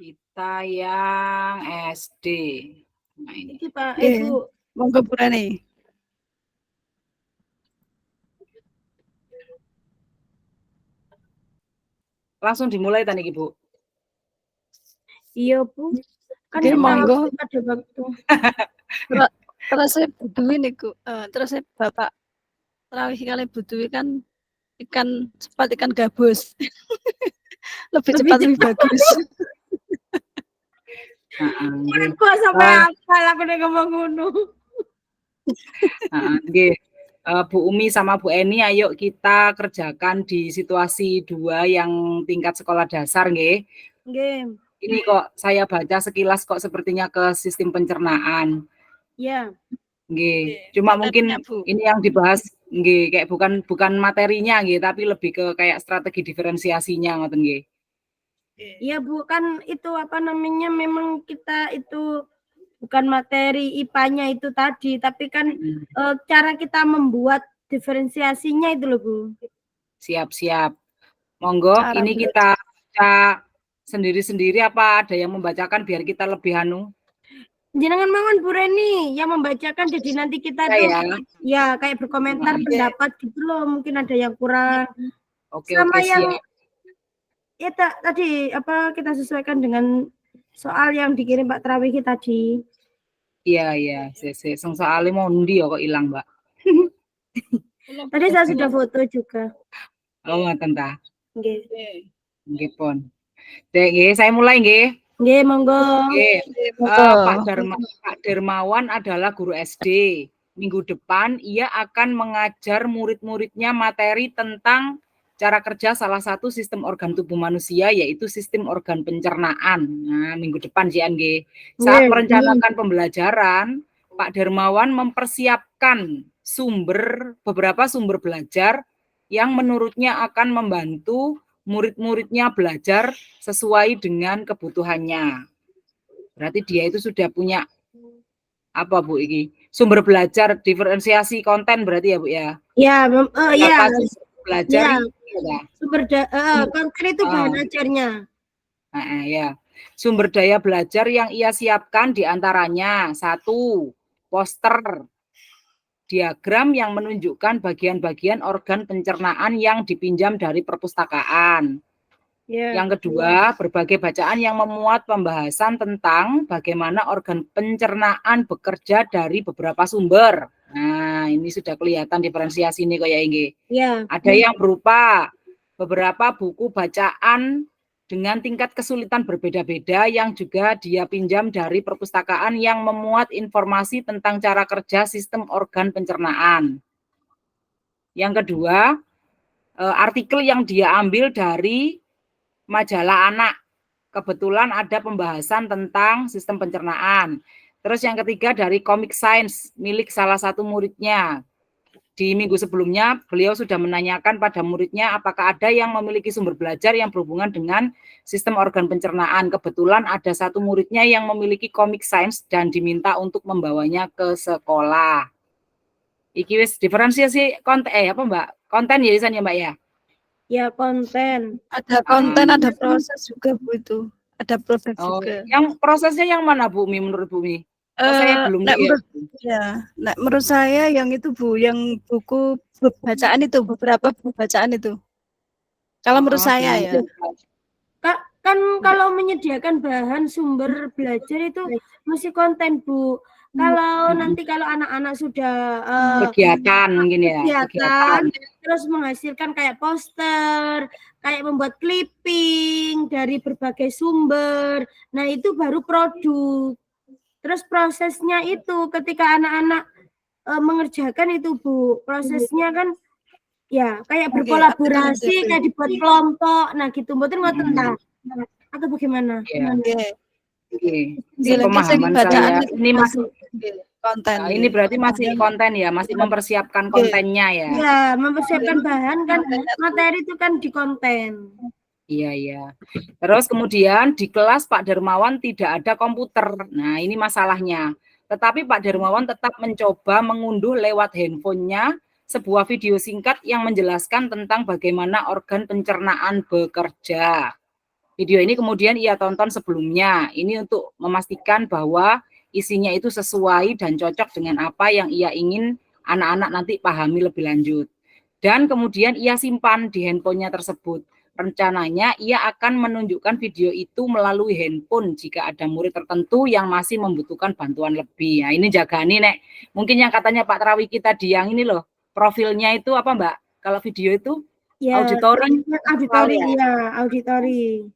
Kita yang SD. Nah, ini. Iki Pak, Oke. Ibu. Monggo Bu Rani. Langsung dimulai tadi Bu. Iya, Bu. Kan Oke, kita monggo. ada waktu. Terus saya butuhin niku. Terus saya Bapak terawih kali butuhi kan ikan cepat, ikan gabus. Lebih cepat, lebih bagus. Kok sampai apal aku nek ngomong ngono. Nggih. Bu Umi sama Bu Eni, ayo kita kerjakan di situasi 2 yang tingkat sekolah dasar, nggih. Nggih. Ini kok saya baca sekilas kok sepertinya ke sistem pencernaan. Iya. Nggih. Cuma mungkin ini yang dibahas nggih kayak bukan materinya nggih, tapi lebih ke kayak strategi diferensiasinya ngoten nggih. Iya, Bu, kan itu apa namanya memang kita itu bukan materi IPA-nya itu tadi, tapi kan cara kita membuat diferensiasinya itu loh, Bu. Siap. Monggo, ini kita baca sendiri-sendiri apa ada yang membacakan biar kita lebih Jenengan mawon Bu Reni yang membacakan, jadi nanti kita tuh ya kayak berkomentar pendapat gitu loh, mungkin ada yang kurang. Oke, sama yang siap. Ya tadi apa kita sesuaikan dengan soal yang dikirim Pak Trawihi tadi. Iya. Sing soalnya mau ndi kok hilang, Mbak. Tadi saya sudah foto juga. Oh, ngoten ta. Nggih. Nggih, Pon. Nggih, saya mulai nggih. Nggih, monggo. Nggih. Pak Dermawan adalah guru SD. Minggu depan ia akan mengajar murid-muridnya materi tentang cara kerja salah satu sistem organ tubuh manusia, yaitu sistem organ pencernaan. Nah, minggu depan JNG. Saat merencanakan pembelajaran, Pak Dermawan mempersiapkan beberapa sumber belajar yang menurutnya akan membantu murid-muridnya belajar sesuai dengan kebutuhannya. Berarti dia itu sudah punya apa Bu ini? Sumber belajar diferensiasi konten berarti ya Bu ya? Iya, belajar sumber konten itu bahan ajarnya. Ya. Sumber daya belajar yang ia siapkan diantaranya 1. Poster diagram yang menunjukkan bagian-bagian organ pencernaan yang dipinjam dari perpustakaan. Yang kedua, berbagai bacaan yang memuat pembahasan tentang bagaimana organ pencernaan bekerja dari beberapa sumber. Nah, ini sudah kelihatan diferensiasi ini kayak ini. Ada yang berupa beberapa buku bacaan dengan tingkat kesulitan berbeda-beda yang juga dia pinjam dari perpustakaan yang memuat informasi tentang cara kerja sistem organ pencernaan. Yang kedua, artikel yang dia ambil dari majalah anak. Kebetulan ada pembahasan tentang sistem pencernaan. Terus yang ketiga dari Comic Science milik salah satu muridnya. Di minggu sebelumnya beliau sudah menanyakan pada muridnya apakah ada yang memiliki sumber belajar yang berhubungan dengan sistem organ pencernaan. Kebetulan ada satu muridnya yang memiliki Comic Science dan diminta untuk membawanya ke sekolah. Iki wis diferensiasi konten apa Mbak? Konten ya Isan ya Mbak ya? Ya, konten. Ada konten, ada proses juga Bu itu. Ada produk juga. Yang prosesnya yang mana Bu Mi menurut Bu Mi? Saya belum lihat. Menurut saya yang itu Bu, yang buku bacaan itu, beberapa buku bacaan itu. Kalau menurut saya ya. Kan kalau menyediakan bahan sumber belajar itu mesti konten Bu. Kalau nanti kalau anak-anak sudah kegiatan mungkin ya. Kegiatan terus menghasilkan kayak poster, kayak membuat clipping dari berbagai sumber. Nah, itu baru produk. Terus prosesnya itu ketika anak-anak mengerjakan itu Bu, prosesnya kan ya kayak berkolaborasi, kayak dibuat kelompok. Nah, gitu mboten ngoten ta? Atau bagaimana? Pemahaman saya ini masih konten. Nah, ini berarti masih konten ya, masih mempersiapkan kontennya ya. Iya, mempersiapkan bahan kan materi itu kan di konten. Iya. Terus kemudian di kelas Pak Dermawan tidak ada komputer. Nah, ini masalahnya. Tetapi Pak Dermawan tetap mencoba mengunduh lewat handphonenya sebuah video singkat yang menjelaskan tentang bagaimana organ pencernaan bekerja. Video ini kemudian ia tonton sebelumnya. Ini untuk memastikan bahwa isinya itu sesuai dan cocok dengan apa yang ia ingin anak-anak nanti pahami lebih lanjut. Dan kemudian ia simpan di handphonenya tersebut. Rencananya ia akan menunjukkan video itu melalui handphone jika ada murid tertentu yang masih membutuhkan bantuan lebih. Nah, ini jagani Nek. Mungkin yang katanya Pak Trawiki tadi yang ini loh, profilnya itu apa Mbak? Kalau video itu Ya, auditori, auditori, ya? ya, auditori.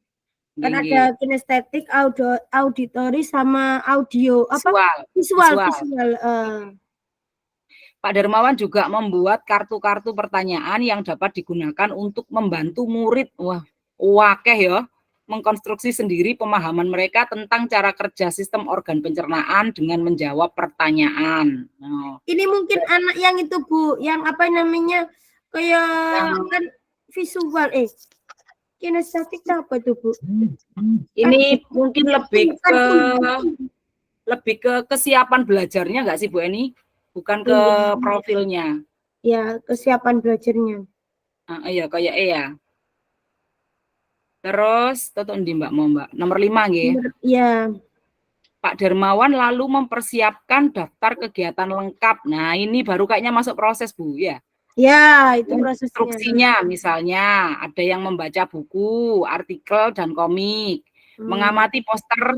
Kan ada kinestetik, auditori sama audio, visual. Pak Darmawan juga membuat kartu-kartu pertanyaan yang dapat digunakan untuk membantu murid, wakeh ya, mengkonstruksi sendiri pemahaman mereka tentang cara kerja sistem organ pencernaan dengan menjawab pertanyaan. Ini mungkin anak yang itu Bu, yang apa namanya, kayak kan visual, kinestetik apa itu Bu? Ini mungkin lebih ke kesiapan belajarnya nggak sih Bu Eni? Bukan ke profilnya. Ya, kesiapan belajarnya. Iya, kayak ya. Terus, Mbak mau Mbak. Nomor 5 nggih. Iya. Pak Darmawan lalu mempersiapkan daftar kegiatan lengkap. Nah, ini baru kayaknya masuk proses, Bu, ya. Ya, itu prosesnya. Instruksinya misalnya ada yang membaca buku, artikel, dan komik, mengamati poster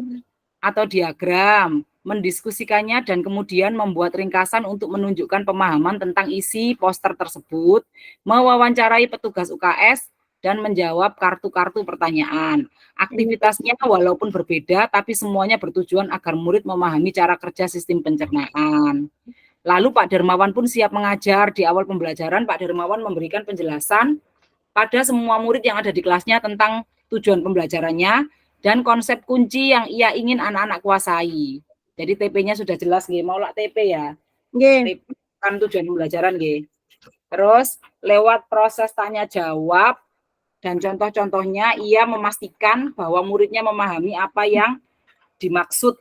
atau diagram, mendiskusikannya dan kemudian membuat ringkasan untuk menunjukkan pemahaman tentang isi poster tersebut, mewawancarai petugas UKS, dan menjawab kartu-kartu pertanyaan. Aktivitasnya walaupun berbeda, tapi semuanya bertujuan agar murid memahami cara kerja sistem pencernaan. Lalu Pak Darmawan pun siap mengajar. Di awal pembelajaran, Pak Darmawan memberikan penjelasan pada semua murid yang ada di kelasnya tentang tujuan pembelajarannya dan konsep kunci yang ia ingin anak-anak kuasai. Jadi TP-nya sudah jelas, nggih. Mau lah TP ya. TP kan tujuan pembelajaran, nggih. Terus lewat proses tanya jawab dan contoh-contohnya ia memastikan bahwa muridnya memahami apa yang dimaksud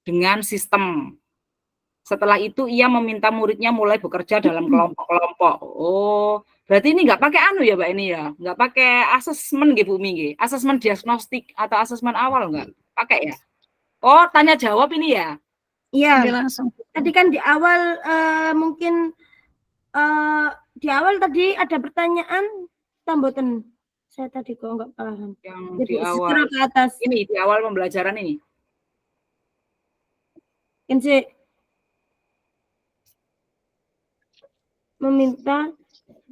dengan sistem. Setelah itu ia meminta muridnya mulai bekerja dalam kelompok-kelompok. Oh, berarti ini nggak pakai ya Mbak ini ya? Nggak pakai asesmen gitu Bu Minggi? Asesmen diagnostik atau asesmen awal nggak? Pakai ya? Oh, tanya jawab ini ya? Iya. Langsung. Tadi kan di awal mungkin di awal tadi ada pertanyaan tamboten. Saya tadi kok nggak paham. Yang jadi di awal ke atas. Ini di awal pembelajaran ini. Ini meminta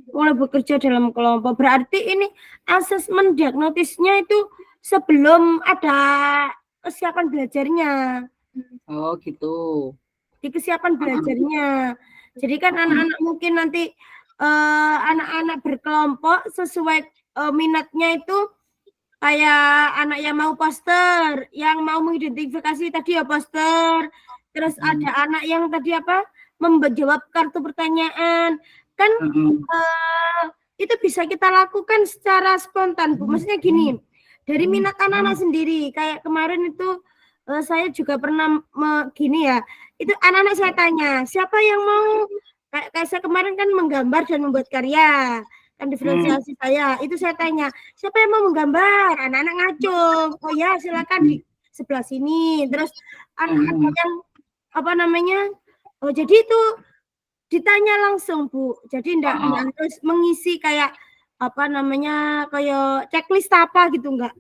mulai bekerja dalam kelompok. Berarti ini asesmen diagnostisnya itu sebelum ada kesiapan belajarnya. Oh gitu. Di kesiapan belajarnya. Jadi kan anak-anak mungkin nanti anak-anak berkelompok sesuai minatnya itu kayak anak yang mau poster, yang mau mengidentifikasi tadi ya poster. Terus ada anak yang tadi apa? Menjawab kartu pertanyaan. Kan itu bisa kita lakukan secara spontan, Bu. Maksudnya gini, dari minat anak-anak sendiri. Kayak kemarin itu saya juga pernah gini ya. Itu anak-anak saya tanya, siapa yang mau kayak saya kemarin kan menggambar dan membuat karya. Kan diferensiasi saya. Itu saya tanya, siapa yang mau menggambar? Anak-anak ngacung. Oh ya, silakan di sebelah sini. Terus anak-anak yang apa namanya? Oh, jadi itu ditanya langsung, Bu. Jadi enggak harus mengisi kayak apa namanya, kayak checklist apa gitu, enggak.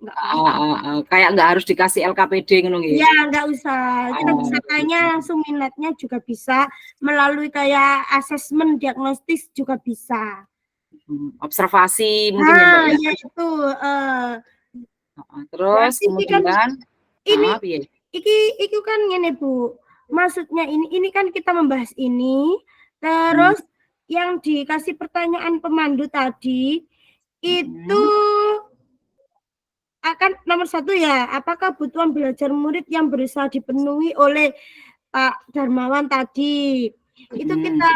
Kayak enggak harus dikasih LKPD ngono nggih. Ya, enggak usah. Kita bisa tanya langsung minatnya juga bisa, melalui kayak asesmen diagnostis juga bisa. Observasi mungkin ya, Mbak ya. Ya itu terus kemudian iki kan ngene, Bu. Maksudnya ini kan kita membahas ini, terus yang dikasih pertanyaan pemandu tadi itu akan nomor 1 ya, apakah kebutuhan belajar murid yang berusaha dipenuhi oleh Pak Darmawan tadi. Itu kita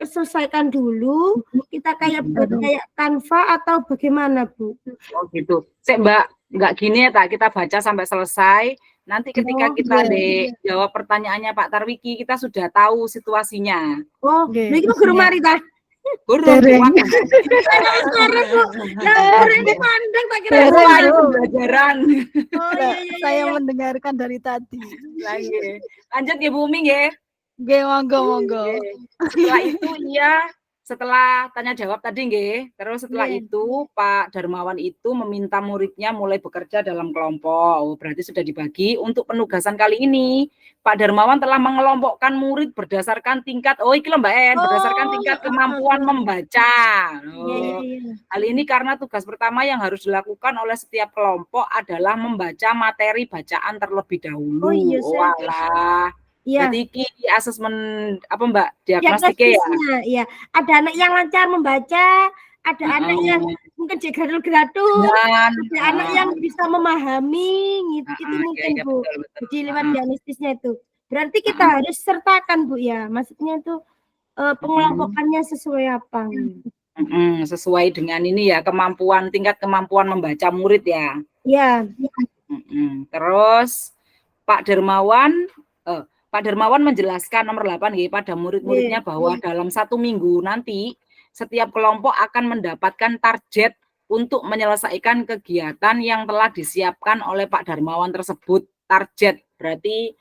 selesaikan dulu, kita kayak buat kayak Canva atau bagaimana, Bu? Oh gitu. Mbak, enggak gini ya, kita baca sampai selesai. Nanti ketika kita jawab pertanyaannya Pak Tarwiki, kita sudah tahu situasinya. Oh, itu guru mari ta. Gurung Dereng. waktu. Sore, Bu. Nah, ini pandang tak kira Dereng, Wah, Bu. itu pembelajaran. Oh Lah, iya iya saya iya. mendengarkan dari tadi. Lagi. Lanjut ya Bu Umi ya. Nggih, monggo monggo. Setelah itu setelah tanya jawab tadi nggih, terus setelah Iya. itu Pak Darmawan itu meminta muridnya mulai bekerja dalam kelompok. Oh, berarti sudah dibagi. Untuk penugasan kali ini, Pak Darmawan telah mengelompokkan murid berdasarkan tingkat, oh iki lho Mbak En, berdasarkan tingkat kemampuan membaca. Iya iya Oh. iya. Hal ini karena tugas pertama yang harus dilakukan oleh setiap kelompok adalah membaca materi bacaan terlebih dahulu. Oh iya, Oh, saya alah. iya. Berarti iki asesmen apa Mbak? Diagnostiknya ya? Diagnostisnya, iya. Ada anak yang lancar membaca, ada anak yang mungkin gratul-gratul, Dan, ada anak yang bisa memahami, itu mungkin iya, Bu. betul, betul. Jadi lewat diagnostisnya itu. Berarti kita Heeh. harus sertakan Bu ya, maksudnya itu pengelompokannya sesuai apa? Sesuai dengan ini ya, tingkat kemampuan membaca murid ya. Iya. Terus Pak Darmawan menjelaskan nomor 8 ya, pada murid-muridnya bahwa dalam 1 minggu nanti setiap kelompok akan mendapatkan target untuk menyelesaikan kegiatan yang telah disiapkan oleh Pak Darmawan tersebut. Target berarti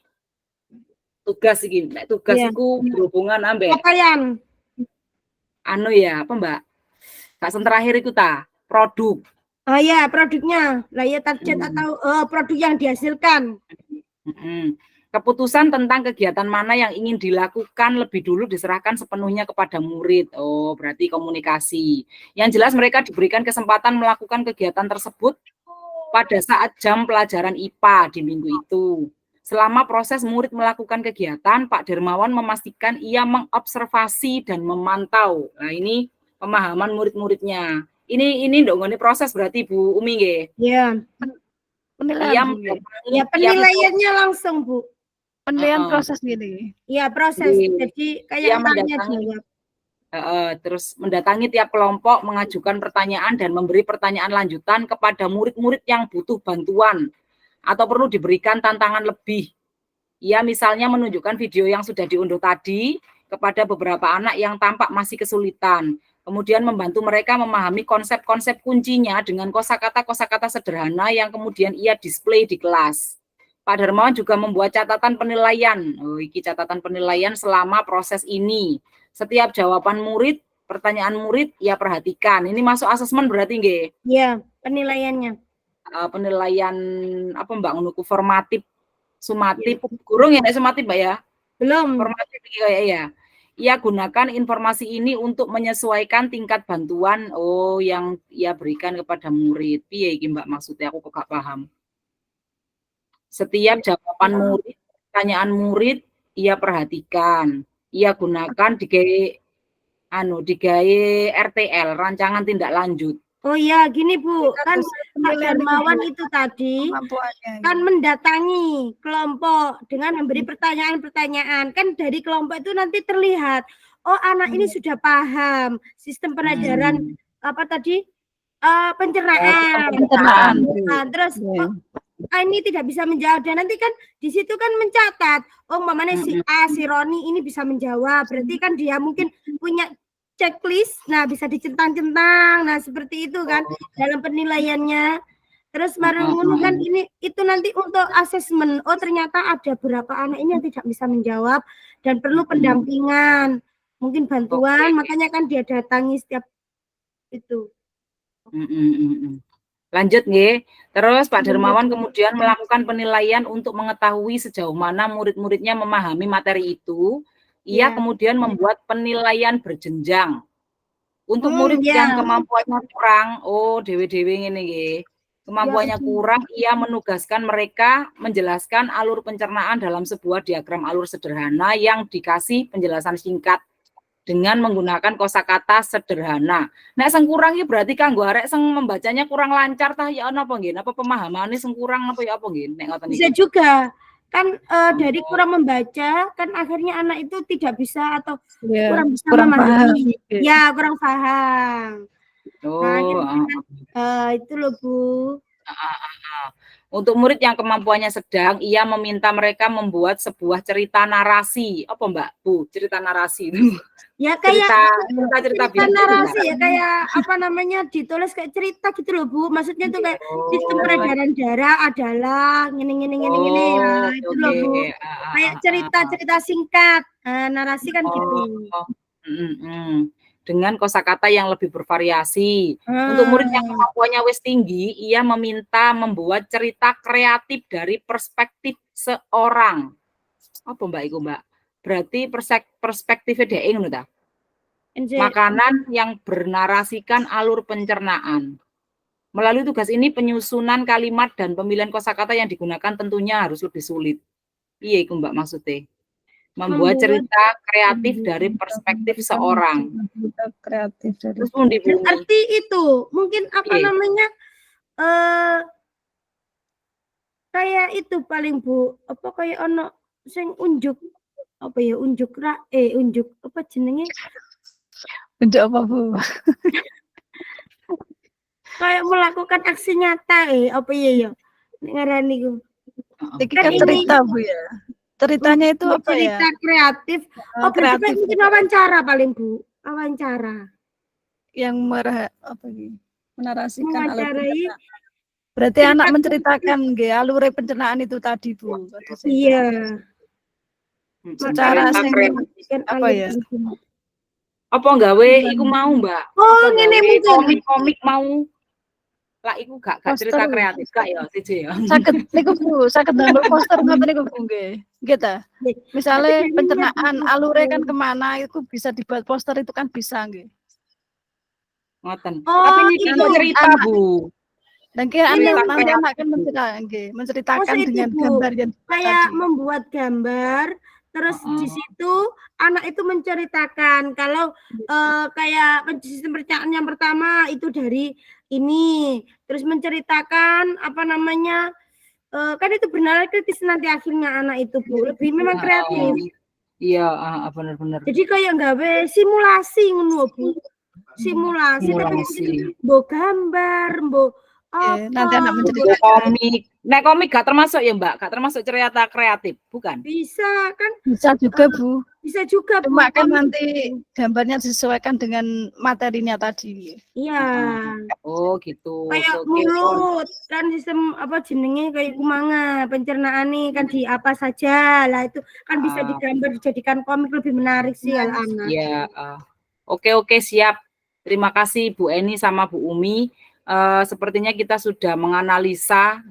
tugas iki. Nek tugas Iya. iku berhubungan ambek Capaian. anu ya, apa Mbak? Bahasan terakhir itu produk. Oh ya, produknya. Lah ya target atau produk yang dihasilkan. Keputusan tentang kegiatan mana yang ingin dilakukan lebih dulu diserahkan sepenuhnya kepada murid. Oh, berarti komunikasi. Yang jelas mereka diberikan kesempatan melakukan kegiatan tersebut pada saat jam pelajaran IPA di minggu itu. Selama proses murid melakukan kegiatan, Pak Darmawan memastikan ia mengobservasi dan memantau. Nah, ini pemahaman murid-muridnya. Ini ndongone proses berarti Bu Umi nggih. Iya. Penilaian. Ya penilaiannya langsung Bu. Penilaian proses gini. Iya proses. Jadi kayak tanya jawab. Terus mendatangi tiap kelompok, mengajukan pertanyaan dan memberi pertanyaan lanjutan kepada murid-murid yang butuh bantuan atau perlu diberikan tantangan lebih. Ia misalnya menunjukkan video yang sudah diunduh tadi kepada beberapa anak yang tampak masih kesulitan. Kemudian membantu mereka memahami konsep-konsep kuncinya dengan kosakata sederhana yang kemudian ia display di kelas. Pak Darmawan juga membuat catatan penilaian. Oh, iki catatan penilaian selama proses ini. Setiap jawaban murid, pertanyaan murid, ia perhatikan. Ini masuk asesmen berarti nggih? Iya, penilaiannya. Penilaian apa Mbak ngunuku formatif, sumatif, kurung ya sumatif Mbak ya? Belum. Formatif kayak ya. Ia gunakan informasi ini untuk menyesuaikan tingkat bantuan yang ia berikan kepada murid. Piye iki Mbak maksudnya aku kok gak paham. Setiap jawaban murid, pertanyaan murid ia perhatikan. Ia gunakan digawe RTL, rancangan tindak lanjut. Oh iya, gini Bu, kan Pak Darmawan itu tadi kan mendatangi kelompok dengan memberi pertanyaan-pertanyaan. Kan dari kelompok itu nanti terlihat, oh anak ini sudah paham sistem pelajaran apa tadi pencernaan. Nah, terus ini tidak bisa menjawab dan nanti kan di situ kan mencatat, oh mamanya si A, si Roni ini bisa menjawab. Berarti kan dia mungkin punya checklist, nah bisa dicentang-centang, nah seperti itu kan dalam penilaiannya. Terus baru kan ini itu nanti untuk asesmen. Oh ternyata ada berapa anak ini yang tidak bisa menjawab dan perlu pendampingan, mungkin bantuan, makanya kan dia datangi setiap itu. Lanjut nggih. Terus Pak Darmawan kemudian melakukan penilaian untuk mengetahui sejauh mana murid-muridnya memahami materi itu. Ia kemudian membuat penilaian berjenjang. Untuk murid yang kemampuannya kurang, dewe-dewe ngene nggih. Kemampuannya kurang, ia menugaskan mereka menjelaskan alur pencernaan dalam sebuah diagram alur sederhana yang dikasih penjelasan singkat dengan menggunakan kosakata sederhana. Nek sing kurang iki berarti kanggo arek sing membacanya kurang lancar tah ya napa nggih? Napa pemahamane sing kurang napa ya apa nggih? Nek ngoten iki. Bisa juga. Kan dari kurang membaca kan akhirnya anak itu tidak bisa atau kurang bisa memahami. Ya, kurang paham. Nah, itu loh Bu. Untuk murid yang kemampuannya sedang, ia meminta mereka membuat sebuah cerita narasi. Apa Mbak Bu? Cerita narasi itu. Ya kayak cerita cerita biasa narasi enggak? ya, kayak apa namanya, ditulis kayak cerita gitu loh Bu. Maksudnya tuh kayak sistem peredaran darah adalah gini ya, itu Oke. loh Bu. Kayak cerita-cerita singkat. Narasi kan gitu. Dengan kosakata yang lebih bervariasi. Untuk murid yang kemampuannya wis tinggi, ia meminta membuat cerita kreatif dari perspektif seorang. Apa Mbak iku, Mbak? Berarti perspektifnya dia ngono ta? Makanan yang bernarasikan alur pencernaan. Melalui tugas ini penyusunan kalimat dan pemilihan kosakata yang digunakan tentunya harus lebih sulit. Iya iku Mbak maksudnya. Membuat cerita kreatif dari perspektif seorang. Kreatif dari Terus pun dibumi. Arti itu mungkin apa namanya, kayak itu paling Bu, apa kayak ono sing unjuk apa ya, unjuk apa jenenge? Unjuk apa Bu? Kayak melakukan aksi nyata apa ya ngarani ku. Iki kan cerita Bu ya. Ceritanya itu apa ya? Cerita kreatif. Kreatif. Mungkin wawancara paling Bu. Wawancara. Yang menarasikan alur Mewawancarai. Berarti anak menceritakan alur pencernaan itu tadi Bu. Iya. Secara apa ya? Apa nggawe iku mau Mbak? Oh ngene mungkin. Komik mau. Lah iku gak cerita kreatif gak ya siji ya. Saged niku Bu, saged damel poster ngoten niku Bu nggih. Nggih ta? Misale pencernaan alure kan kemana itu bisa dibuat poster itu kan bisa nggih. Ngoten. Tapi ini cerita Bu. Dan nanti anak kan menceritakan dengan gambar yang kayak membuat gambar, terus di situ anak itu menceritakan kalau kayak sistem pencernaan yang pertama itu dari ini, terus menceritakan apa namanya, kan itu benar kritis nanti akhirnya anak itu Bu, lebih memang kreatif. Iya, benar-benar. Jadi kayak nggawe simulasi ngono Bu. Simulasi. Tapi mbok gambar, mbok nanti anak menceritakan komik. Nek komik gak termasuk ya Mbak, gak termasuk cerita kreatif, bukan? Bisa kan? Bisa juga Bu. Bisa juga Bu. Cuma kan nanti gambarnya disesuaikan dengan materinya tadi. Iya. Oh gitu. Kayak mulut kan sistem apa jenenge kayak kumanga, pencernaan nih kan di apa saja lah itu kan bisa digambar dijadikan komik lebih menarik sih anak-anak. Iya. Oke siap. Terima kasih Bu Eni sama Bu Umi. Sepertinya kita sudah menganalisa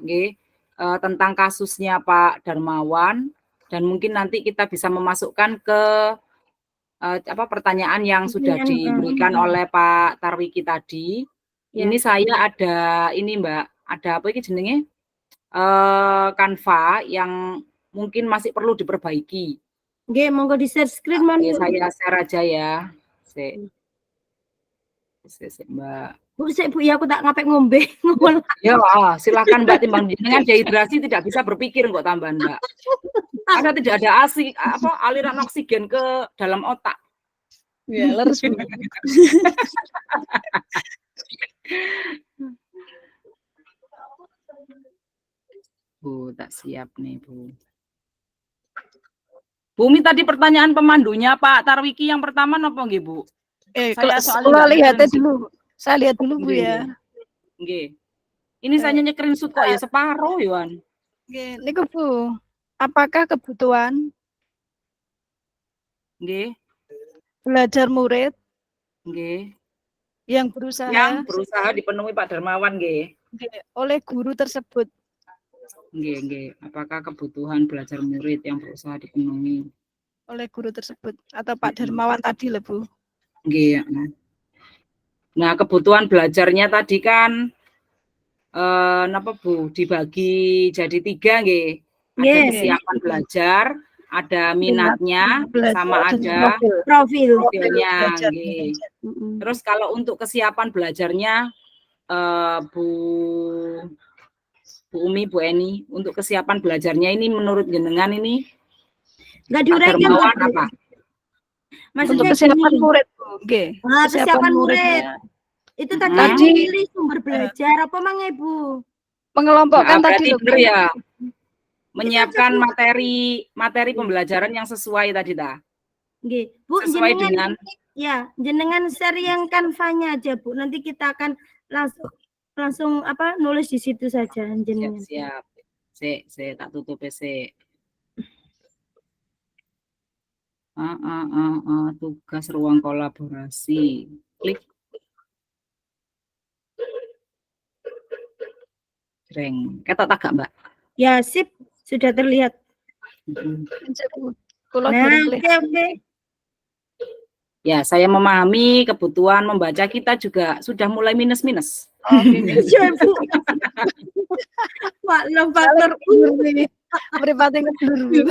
tentang kasusnya Pak Darmawan dan mungkin nanti kita bisa memasukkan ke pertanyaan yang sudah diberikan oleh Pak Tarwiki tadi. Ini saya ada ini Mbak, ada apa ini jenenge? Canva yang mungkin masih perlu diperbaiki. Nggih, monggo di-share screen saya share aja ya. Mbak. Bu, ya aku tak ngapek ngombe. Ya, silakan Mbak, timbang dengan dehidrasi tidak bisa berpikir kok tambahan Mbak. Karena tidak ada aliran oksigen ke dalam otak. Ya, leres Bu. Bu, tak siap nih Bu. Bumi tadi pertanyaan pemandunya Pak Tarwiki yang pertama napa nggih Bu? Saya soalnya lihatnya dulu. Saya lihat dulu Bu ya. Nggih. Ini saya screenshot kok ya separuh Yohan. Nggih, niku Bu. Apakah kebutuhan belajar murid yang berusaha dipenuhi Pak Darmawan oleh guru tersebut? Apakah kebutuhan belajar murid yang berusaha dipenuhi oleh guru tersebut atau Pak Darmawan tadi lah Bu? Nah, kebutuhan belajarnya tadi kan Bu dibagi jadi 3 Ada kesiapan belajar, ada minatnya, sama ada profilnya. Terus kalau untuk kesiapan belajarnya Bu Umi, Bu Eni, untuk kesiapan belajarnya ini menurut jenengan ini enggak diuraikan apa? Maksudnya untuk kesiapan murid Bu. Kesiapan murid. Itu tadi memilih sumber belajar apa mang Ibu? Mengelompokkan tadi bener ya. Menyiapkan materi pembelajaran yang sesuai tadi dah. Nggih. Bu, sesuai dengan jenengan share yang Canva-nya aja, Bu. Nanti kita akan langsung nulis di situ saja jenengan. siap. Saya tak tutup sik. Tugas ruang kolaborasi. Klik. Jreng. Ketok tak gak, Mbak? Ya, sip. Sudah terlihat. Kulo Nah, durung klik. oke. Ya, saya memahami kebutuhan membaca kita juga sudah mulai minus-minus. Oke. Iya, Bu. Maklum faktor U. Mripate ngeblur, Bu.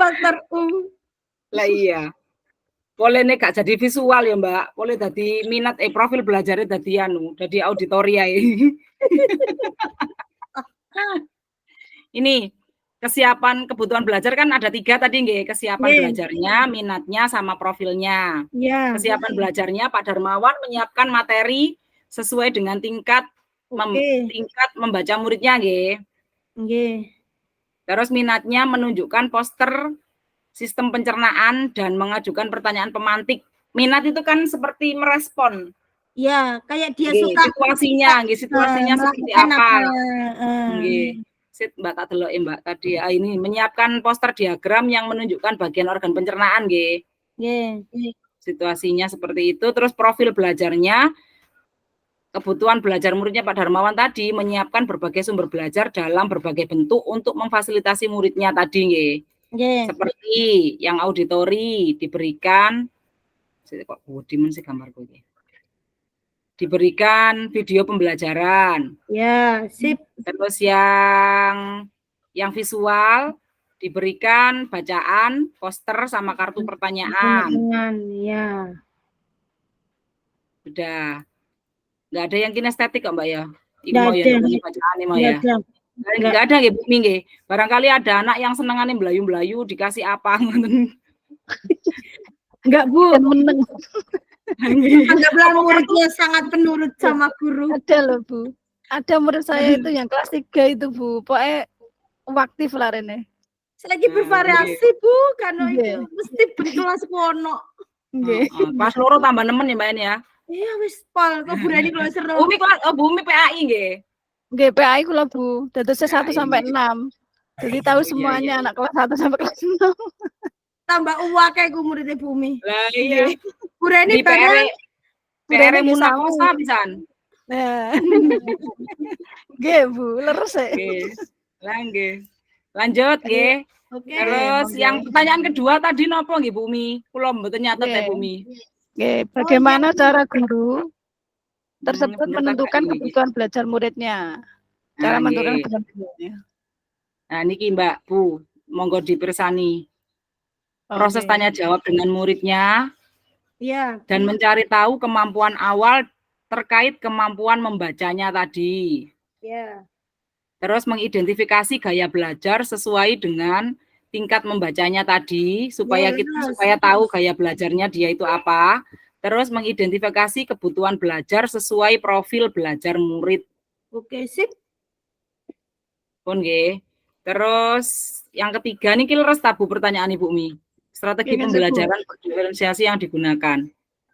Faktor U. Lah iya. Boleh nih gak jadi visual ya, Mbak. Boleh jadi minat profil belajarnya jadi jadi auditoria ya. Ini kesiapan kebutuhan belajar kan ada 3 tadi nggih, kesiapan belajarnya, minatnya sama profilnya. Ya. Kesiapan belajarnya Pak Darmawan menyiapkan materi sesuai dengan tingkat membaca muridnya nggih. Nggih. Terus minatnya menunjukkan poster sistem pencernaan dan mengajukan pertanyaan pemantik. Minat itu kan seperti merespon. Ya, kayak dia suka situasinya seperti apa. Nggih. Mbak tak delok Mbak tadi ini menyiapkan poster diagram yang menunjukkan bagian organ pencernaan nggih. Nggih. Situasinya seperti itu, terus profil belajarnya kebutuhan belajar muridnya Pak Darmawan tadi menyiapkan berbagai sumber belajar dalam berbagai bentuk untuk memfasilitasi muridnya tadi nggih. Seperti yang auditori diberikan kok sih gambarku ini. Diberikan video pembelajaran. Ya, sip. Terus yang visual diberikan bacaan, poster sama kartu pertanyaan. Ya. Sudah. Enggak ada yang kinestetik kok, Mbak ya? Enggak ada. Bacaan ya. Enggak ada nggih, Bu nggih. Barangkali ada anak yang senengane mblayu-mblayu dikasih apa ngoten. Enggak, Bu. Meneng. Anggaplah muridnya sangat penurut sama guru. Ada loh, Bu. Ada murid saya itu yang kelas 3 itu, Bu. Pokoknya aktif lah rene. Lagi bervariasi, Bu, karena itu mesti berkelas kono. Nggih. Pas loro tambah nemen ya, Mbak ini ya. Iya wis pol, kok berani kalau seru. Bumi PAI nggih. Nggih, PAI kula, Bu. Dadosnya 1 sampai 6. Jadi tahu semuanya anak kelas 1 sampai kelas 6. Tambah uwake ku muridnya Bumi. Lah iya. Bureni bareng. PR Munakosa pisan. Nah. Nggih, Bu, leres ya. Lah nggih. Lanjut nggih. Oke. Terus yang pertanyaan kedua tadi napa nggih Bumi? Kula mboten nyatet ya Bumi. Oke, bagaimana cara guru tersebut menentukan kebutuhan belajar muridnya? Cara menentukan kebutuhan muridnya. Nah, niki Mbak Bu, monggo dipirsani. Proses tanya jawab dengan muridnya. Iya. Dan mencari tahu kemampuan awal terkait kemampuan membacanya tadi. Iya. Terus mengidentifikasi gaya belajar sesuai dengan tingkat membacanya tadi supaya tahu gaya belajarnya dia itu apa. Terus mengidentifikasi kebutuhan belajar sesuai profil belajar murid. Oke, sip. Pun nggih. Terus yang ketiga nih leres tabu pertanyaan Ibu Mi. Strategi pembelajaran berdiferensiasi yang digunakan.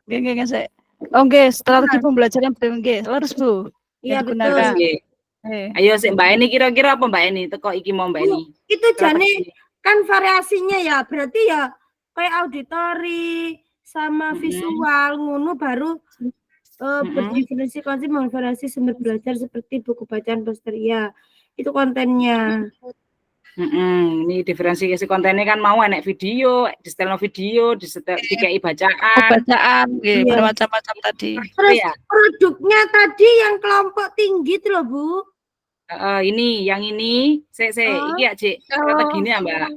Nggih, saya. Oke, strategi pembelajaran leres, Bu. Iya, digunakan. Ayo sih Mbak Eni kira-kira apa Mbak Eni? Teko iki mau Mbak Eni. Itu jane kan variasinya ya, berarti ya kayak auditori sama visual ngono baru berdiferensi konsep memvariasi sumber belajar seperti buku bacaan poster ya. Itu kontennya. Ini diferensiasi kontennya kan mau enek video, di-setelno video, dikai bacaan. Nggih, bermacam-macam tadi. Terus produknya tadi yang kelompok tinggi itu loh, Bu. Ini yang ini iki ya Cik strateginya Mbak.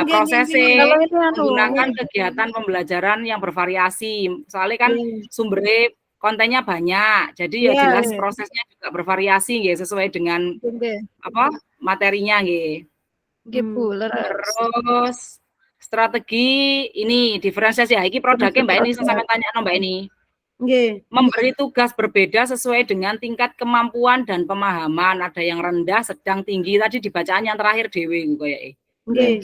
Prosesnya menggunakan kegiatan pembelajaran yang bervariasi. Soalnya kan sumbernya kontennya banyak. Jadi ya jelas prosesnya juga bervariasi nggih sesuai dengan materinya nggih. Terus strategi ini diferensiasi iki produknya Mbak ini sampai tanya Mbak ini. Memberi tugas berbeda sesuai dengan tingkat kemampuan dan pemahaman. Ada yang rendah, sedang, tinggi. Tadi di bacaan yang terakhir Dewi kayaknya.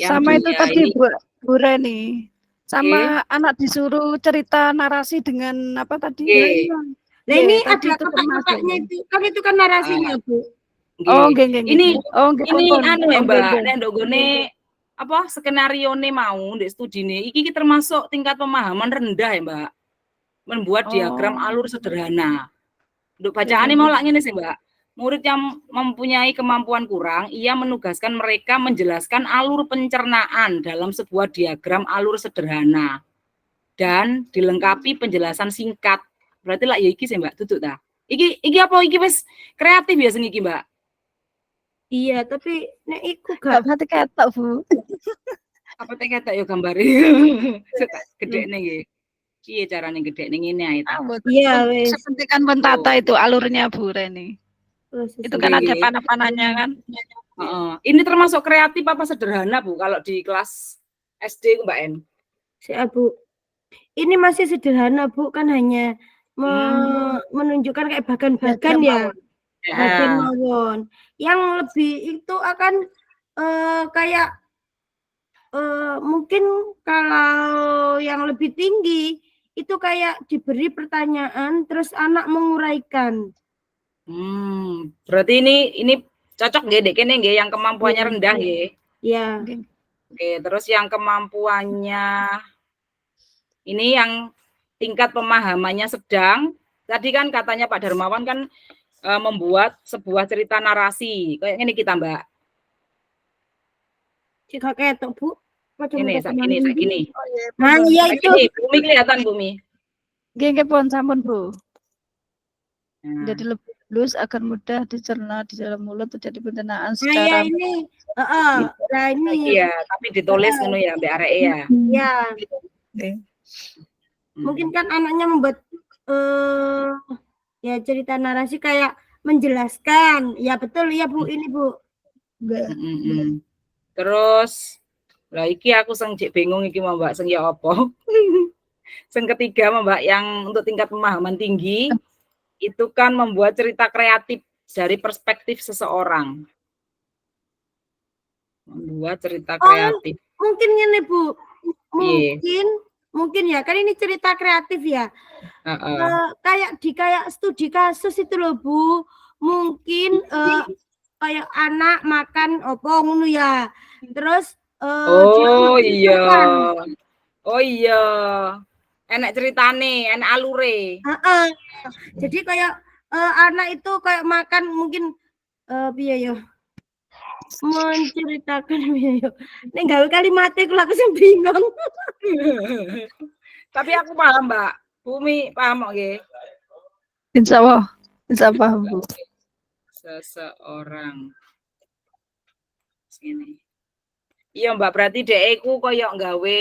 Sama itu tadi Bu, Bu Reni. Sama anak disuruh cerita narasi dengan apa tadi? Oke. Nah ini Nggih, tadi ada itu kakak-kakaknya termasuk. itu kan narasinya Bu. Oh, Nggih. nggih, nggih, Ini nggih. Oh, nggih, ini pun. anu ya Oh, nggih, Mbak, nggih. nek ndogone apa skenarione mau ndek studine iki termasuk tingkat pemahaman rendah ya Mbak. Membuat diagram alur sederhana. Untuk bacaannya mau lak ngene sih Mbak. Murid yang mempunyai kemampuan kurang, ia menugaskan mereka menjelaskan alur pencernaan dalam sebuah diagram alur sederhana dan dilengkapi penjelasan singkat. Berarti lah ya iki sih Mbak, tutup ta. Iki apa iki wis kreatif ya sing iki Mbak? Iya, tapi nek iku Gak gak berarti ketok, Bu. Apa teh kata yo gambare. Gede nih nggih. Piye carane gede ning ngene ae ta. iya wes. Sepenting pentata itu alurnya Bu Reni. Itu kan ada Nggih. panah-panahnya kan. Heeh. Ini termasuk kreatif apa sederhana Bu kalau di kelas SD Mbak En? Si Bu. Ini masih sederhana Bu, kan hanya menunjukkan kayak bagan-bagan ya. Bagan mawon. Yang lebih itu akan kayak mungkin kalau yang lebih tinggi itu kayak diberi pertanyaan terus anak menguraikan. Berarti ini cocok nggih dek kene nggih yang kemampuannya rendah nggih. Iya. Oke, terus yang kemampuannya ini yang tingkat pemahamannya sedang. Tadi kan katanya Pak Darmawan kan membuat sebuah cerita narasi. Kayak ini kita Mbak. Jika ketok Bu. Ini saat gini. Nah, iya itu. Bumi kelihatan Bumi. Nggih pun sampun Bu. Nah. Jadi lebih halus agar mudah dicerna di dalam mulut terjadi pencernaan Nah, secara ya ini. Nah ini. Iya, tapi ditulis ngono ya Mbak Arek ya. Iya. Mungkin kan anaknya membuat ya cerita narasi kayak menjelaskan. Ya betul ya Bu, ini Bu. Terus lah iki aku sing bingung iki Mbak sing ya apa. Yang ketiga Mbak yang untuk tingkat pemahaman tinggi itu kan membuat cerita kreatif dari perspektif seseorang. Membuat cerita kreatif. Mungkin ini Bu. Mungkin ya, kan ini cerita kreatif ya. Kayak studi kasus itu loh Bu. Mungkin kayak anak makan opo ngono ya. Terus oh iya. Enak ceritane, enak alure. Jadi kayak anak itu kayak makan mungkin piye yo. Menceritakan piye yo. Nek gawe kalimatnya aku sing bingung. Tapi aku paham, Mbak. Bumi paham nggih? Insyaallah. Bisa paham, Bu. Seseorang. Sini. Iya, Mbak, berarti dhek iku koyo gawe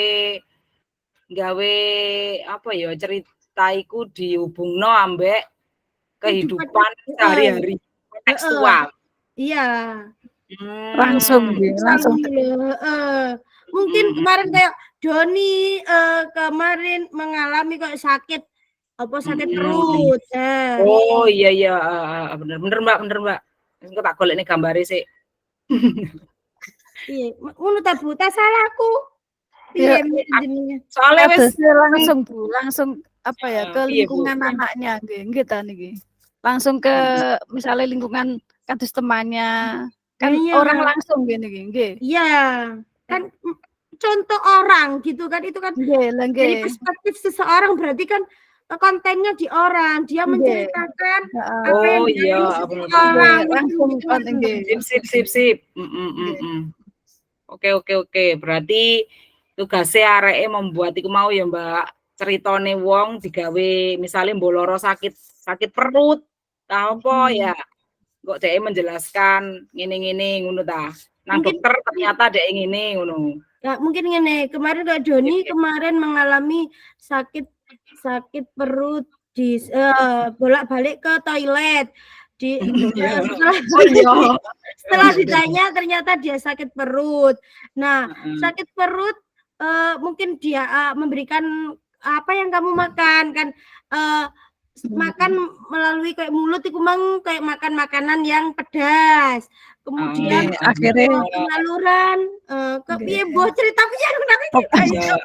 apa ya cerita iku dihubungno ambek kehidupan sehari-hari tekstual. Iya. Langsung. Mungkin kemarin kayak Doni kemarin mengalami kayak sakit perut. Oh iya bener Mbak. Engko tak golekne gambare sik. Iya, ngono ta Bu, ta salahku. Iya, soalnya wis langsung apa ya ke lingkungan anaknya nggih ta niki. Langsung ke misalnya lingkungan kados temannya. Kan orang langsung gini nggih. Iya. Kan contoh orang gitu kan itu kan dari perspektif seseorang berarti kan kontennya di orang, dia menceritakan apa yang langsung sip. Oke. Berarti tugasnya areke membuat iku mau ya Mbak, ceritane wong digawe misalnya mboloro sakit perut ta apa ya. Kok dhek menjelaskan ngene-ngene ngono ta. Nang dokter ternyata dhek ngene ngono. Ya, mungkin ngene, kemarin Kak Doni kemarin mengalami sakit perut di bolak-balik ke toilet. Setelah ditanya ternyata dia sakit perut. Nah, sakit perut mungkin dia memberikan apa yang kamu makan kan makan melalui kayak mulut itu mang kayak makan makanan yang pedas. Kemudian akhirnya saluran ke piye mbok cerita piye kenapa Ya.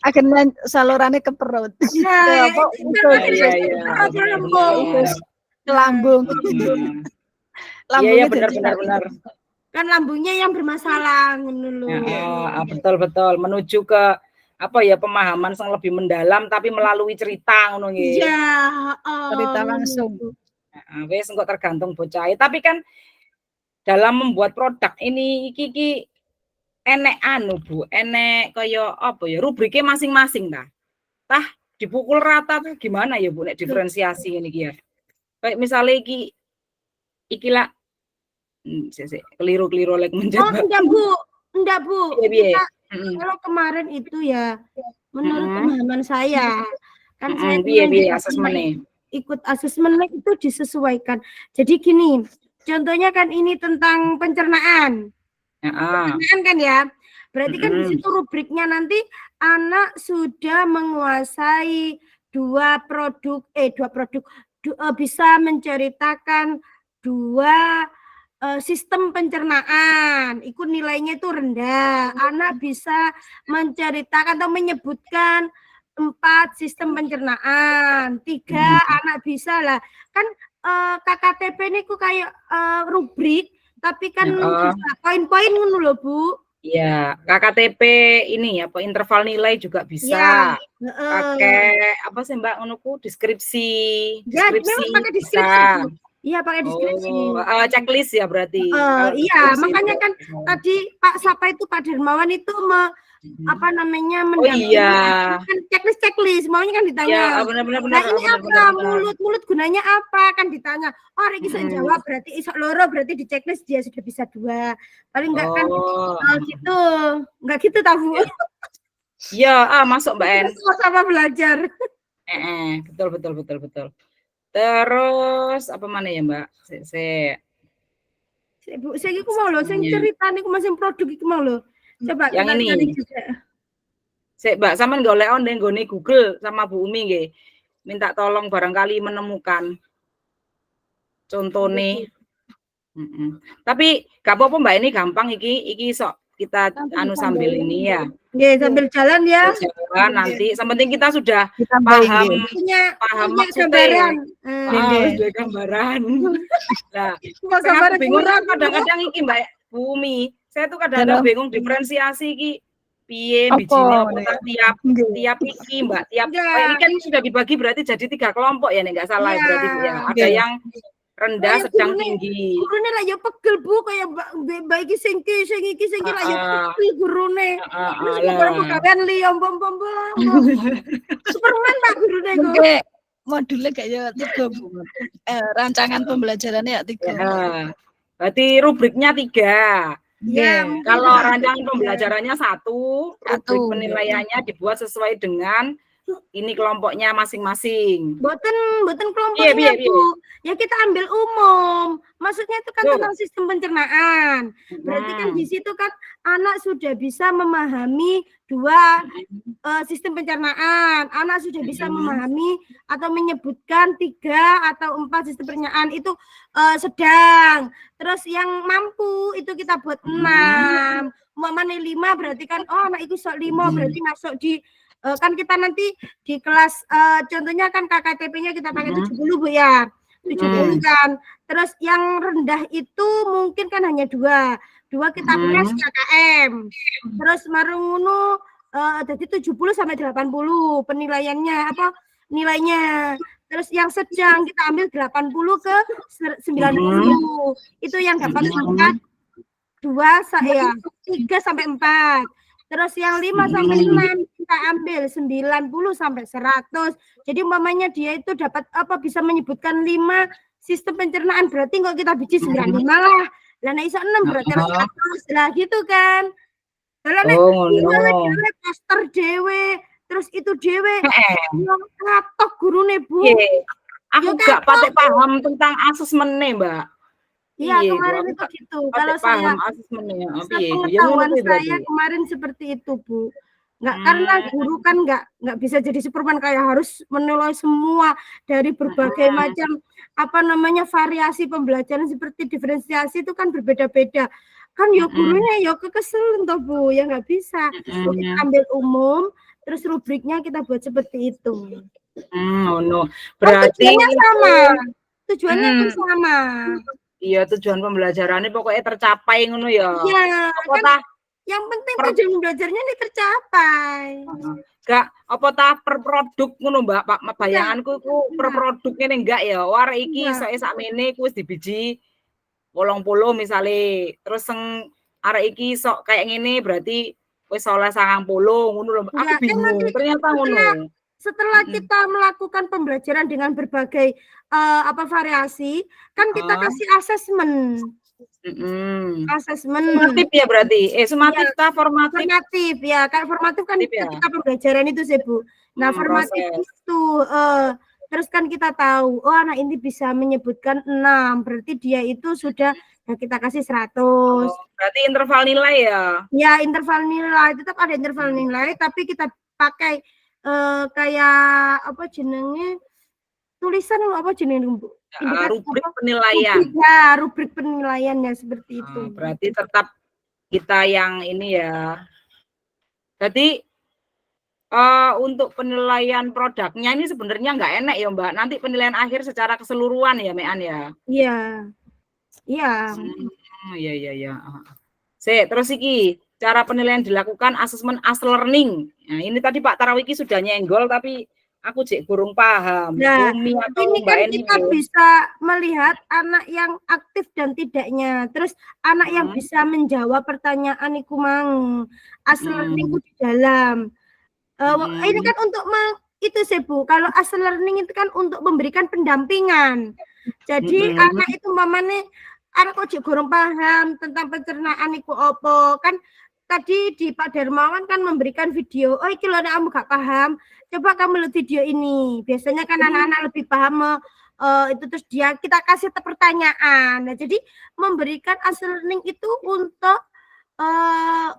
akhirnya salurannya ke perut. Nah, Apa, ke lambung. ke lambung. Iya, Lambungnya benar jadi benar sakit. benar. Kan lambungnya yang bermasalah ngono lho. Betul betul, menuju ke apa ya, pemahaman yang lebih mendalam tapi melalui cerita ngono nggih. Iya, Cerita langsung. Wes engko tergantung bocah. Tapi kan dalam membuat produk ini iki enek Bu, enek kaya apa ya, rubriknya masing-masing tah dipukul rata tuh gimana ya Bu nek diferensiasi ini ya. Kayak misalnya iki lah keliru lek menjaga. Enggak Bu. Iya. Kalau kemarin itu ya menurut pemahaman saya kan saya piye asesmennya. Ikut asesmen itu disesuaikan. Jadi gini, contohnya kan ini tentang pencernaan. Pencernaan kan ya. Berarti kan di situ rubriknya nanti anak sudah menguasai dua produk bisa menceritakan dua sistem pencernaan, itu nilainya itu rendah. Anak bisa menceritakan atau menyebutkan 4 sistem pencernaan, 3 anak bisa lah. Kan KKTP ini ku kayak rubrik, tapi kan bisa poin-poin ngono lho Bu. Iya, KKTP ini apa interval nilai juga bisa. Pakai apa sih Mbak ngonoku deskripsi. Memang pakai deskripsi. Iya pakai deskripsi. Checklist ya berarti. Iya, makanya kan tadi Pak Sapa itu Pak Dermawan itu kan checklist maunya kan ditanya. Ya, benar. Nah, ini apa? Mulut gunanya apa? Kan ditanya. Oh, rek iso jawab berarti iso loro berarti di checklist dia sudah bisa 2. Paling enggak kan gitu. Enggak gitu ta, Bu? Iya, masuk Mbak En. Sama-sama belajar. Betul. Terus apa mana ya Mbak? Bu, saya iku mau lho, sing ceritane ku masing produk iku mau lho. Coba yang ini. Mbak sampean golek nggone Google sama Bu Umi nggih. Minta tolong barangkali menemukan contohnya. Tapi gak apa-apa Mbak, ini gampang iki sok kita sambil ini ya. Nggih, sambil jalan ya. Jalan nanti, sementing kita sudah paham gambaran. Sudah gambaran. Nah, saya bingung kadang-kadang iki Mbak Bu Umi. Saya tuh kadang-kadang bingung diferensiasi iki piye bijine apa tiap iki Mbak, ini kan sudah dibagi berarti jadi 3 kelompok ya nek enggak salah berarti Bu ya. Ada yang rendah, sedang, tinggi. Gurune lah ya pegel Bu, kayak mbak iki sing iki lah ya pegel gurune. Terus pegawaian liya bom. Superman Pak gurune kok. Modulnya kayak 3 Bu. Rancangan pembelajarannya ya 3. Berarti rubriknya 3. Ya, kalau rancangan pembelajarannya 1, rubrik penilaiannya dibuat sesuai dengan ini kelompoknya masing-masing. Boten kelompoknya Bu. Ya kita ambil umum. Maksudnya itu kan tentang sistem pencernaan. Berarti kan di situ kan anak sudah bisa memahami 2 sistem pencernaan. Anak sudah bisa memahami atau menyebutkan 3 atau 4 sistem pencernaan itu sedang. Terus yang mampu itu kita buat 6. Umpamane 5 berarti kan anak itu sok 5 berarti masuk di kan kita nanti di kelas contohnya kan KKTP-nya kita pakai 70 Bu ya. 70 kan. Terus yang rendah itu mungkin kan hanya 2 kita tes KKM. Terus marungono jadi 70 sampai 80 penilaiannya nilainya. Terus yang sedang kita ambil 80 ke 90. Itu yang dapat tingkat 3 sampai 4. Terus yang 5 sampai 6 kita ambil 90 sampai 100. Jadi umpamanya dia itu dapat bisa menyebutkan 5 sistem pencernaan berarti kalau kita biji 95 lah. Lah nek iso 6 berarti 100 lah gitu kan. Lah nek poster dhewe terus itu dhewe ngatok gurune Bu. Aku gak patek paham tentang asesmennya Mbak. Iya, kemarin itu gitu. Kalau saya pengetahuan saya kemarin seperti itu, Bu. Karena guru kan nggak bisa jadi Superman kayak harus menilai semua dari berbagai macam variasi pembelajaran seperti diferensiasi itu kan berbeda-beda. Kan ya gurunya ya kekesel toh Bu, ya nggak bisa. Kita ambil umum terus rubriknya kita buat seperti itu. Oh no. Kan Berarti tujuannya sama. Tujuannya kan sama. Iya, tujuan pembelajarannya pokoknya tercapai ngono ya. Iya, Apa kan tah yang penting tujuan belajarnya ini tercapai. Gak apa tah per produk ngono Mbak, Pak bayanganku iku per produk ngene enggak ya. War iki iso sakmene ku wis dibiji 80 misale. Terus sing arek iki sok kayak ngene berarti wis oleh 90 ngono lho. Aku bingung. Ternyata ngono. Setelah kita melakukan pembelajaran dengan berbagai variasi, kan kita kasih asesmen. Asesmen. Sumatif ya berarti. Sumatif ta formatif? Formatif ya. Kan formatif kan ketika pembelajaran itu sih Bu. Nah, formatif itu terus kan kita tahu, oh anak ini bisa menyebutkan 6, berarti dia itu sudah kita kasih 100. Berarti interval nilai ya? Ya, interval nilai, tetap ada interval nilai, tapi kita pakai kayak apa jenenge tulisan apa jenenge Bu? Rubrik penilaian. Rubrik penilaiannya seperti itu. Berarti tetap kita yang ini ya. Jadi untuk penilaian produknya ini sebenarnya nggak enak ya Mbak. Nanti penilaian akhir secara keseluruhan ya Mean ya. Iya. Iya. Iya. Terus iki cara penilaian dilakukan asesmen as learning. Nah, ini tadi Pak Tarawiki sudah nyenggol tapi aku kurang paham. Nah, ini kan kita bisa melihat anak yang aktif dan tidaknya. Terus anak yang bisa menjawab pertanyaan iku mang. As learning di dalam. Ini kan untuk itu sih Bu. Kalau as learning itu kan untuk memberikan pendampingan. Jadi anak itu mamane anak kok kurang paham tentang pencernaan iku opo kan. Tadi di Pak Darmawan kan memberikan video, oh iki lho kamu gak paham, coba kamu lihat video ini. Biasanya kan anak-anak lebih paham itu terus kita kasih pertanyaan. Nah, jadi memberikan as learning itu untuk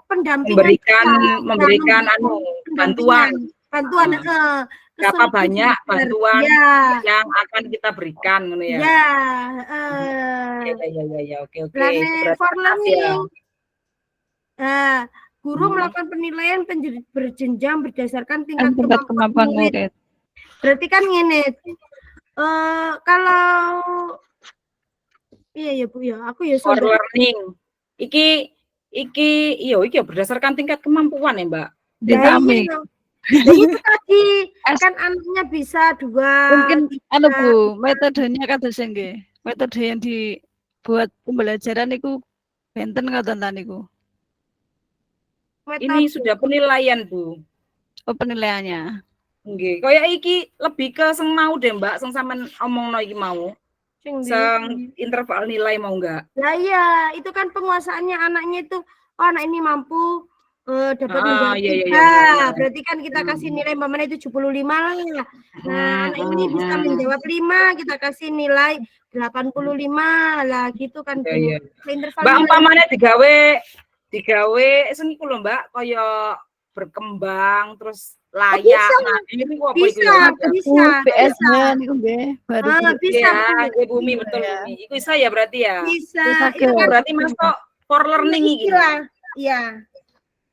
pendampingan, memberikan bantuan. Berapa banyak bantuan yang akan kita berikan ngono ya. Ya, oke. For learning. Nah, guru melakukan penilaian berjenjang berdasarkan tingkat kemampuan murid. Berarti kan ngene. Kalau iya ya Bu ya, aku ya for learning. Iki berdasarkan tingkat kemampuan ya, Mbak. Dinamis. Itu tadi kan anaknya bisa 2. Mungkin Bu, metodenya kados nggih. Metode yang dibuat pembelajaran itu benten ngoten ta niku. Ini sudah penilaian, Bu. Oh, penilaiannya. Nggih, kaya iki lebih ke sing mau deh, Mbak, sing sampean omongno iki mau. Sing interval nilai mau enggak? Lah iya, itu kan penguasaannya anaknya itu, oh anak ini mampu dapat menjawab berarti kan kita kasih nilai mamanya itu 75 lah. Nah, anak ini bisa menjawab 5, kita kasih nilai 85 lah gitu kan. Mbak, umpamanya digawe seni ku lho Mbak, kaya berkembang terus layak. Nah, ini kok apa itu ya? Bisa. PS-nya niku nggih, baru bisa. Ya, Bumi betul Bumi. Iku bisa ya berarti ya? Bisa. Itu berarti masuk for learning iki. Iya.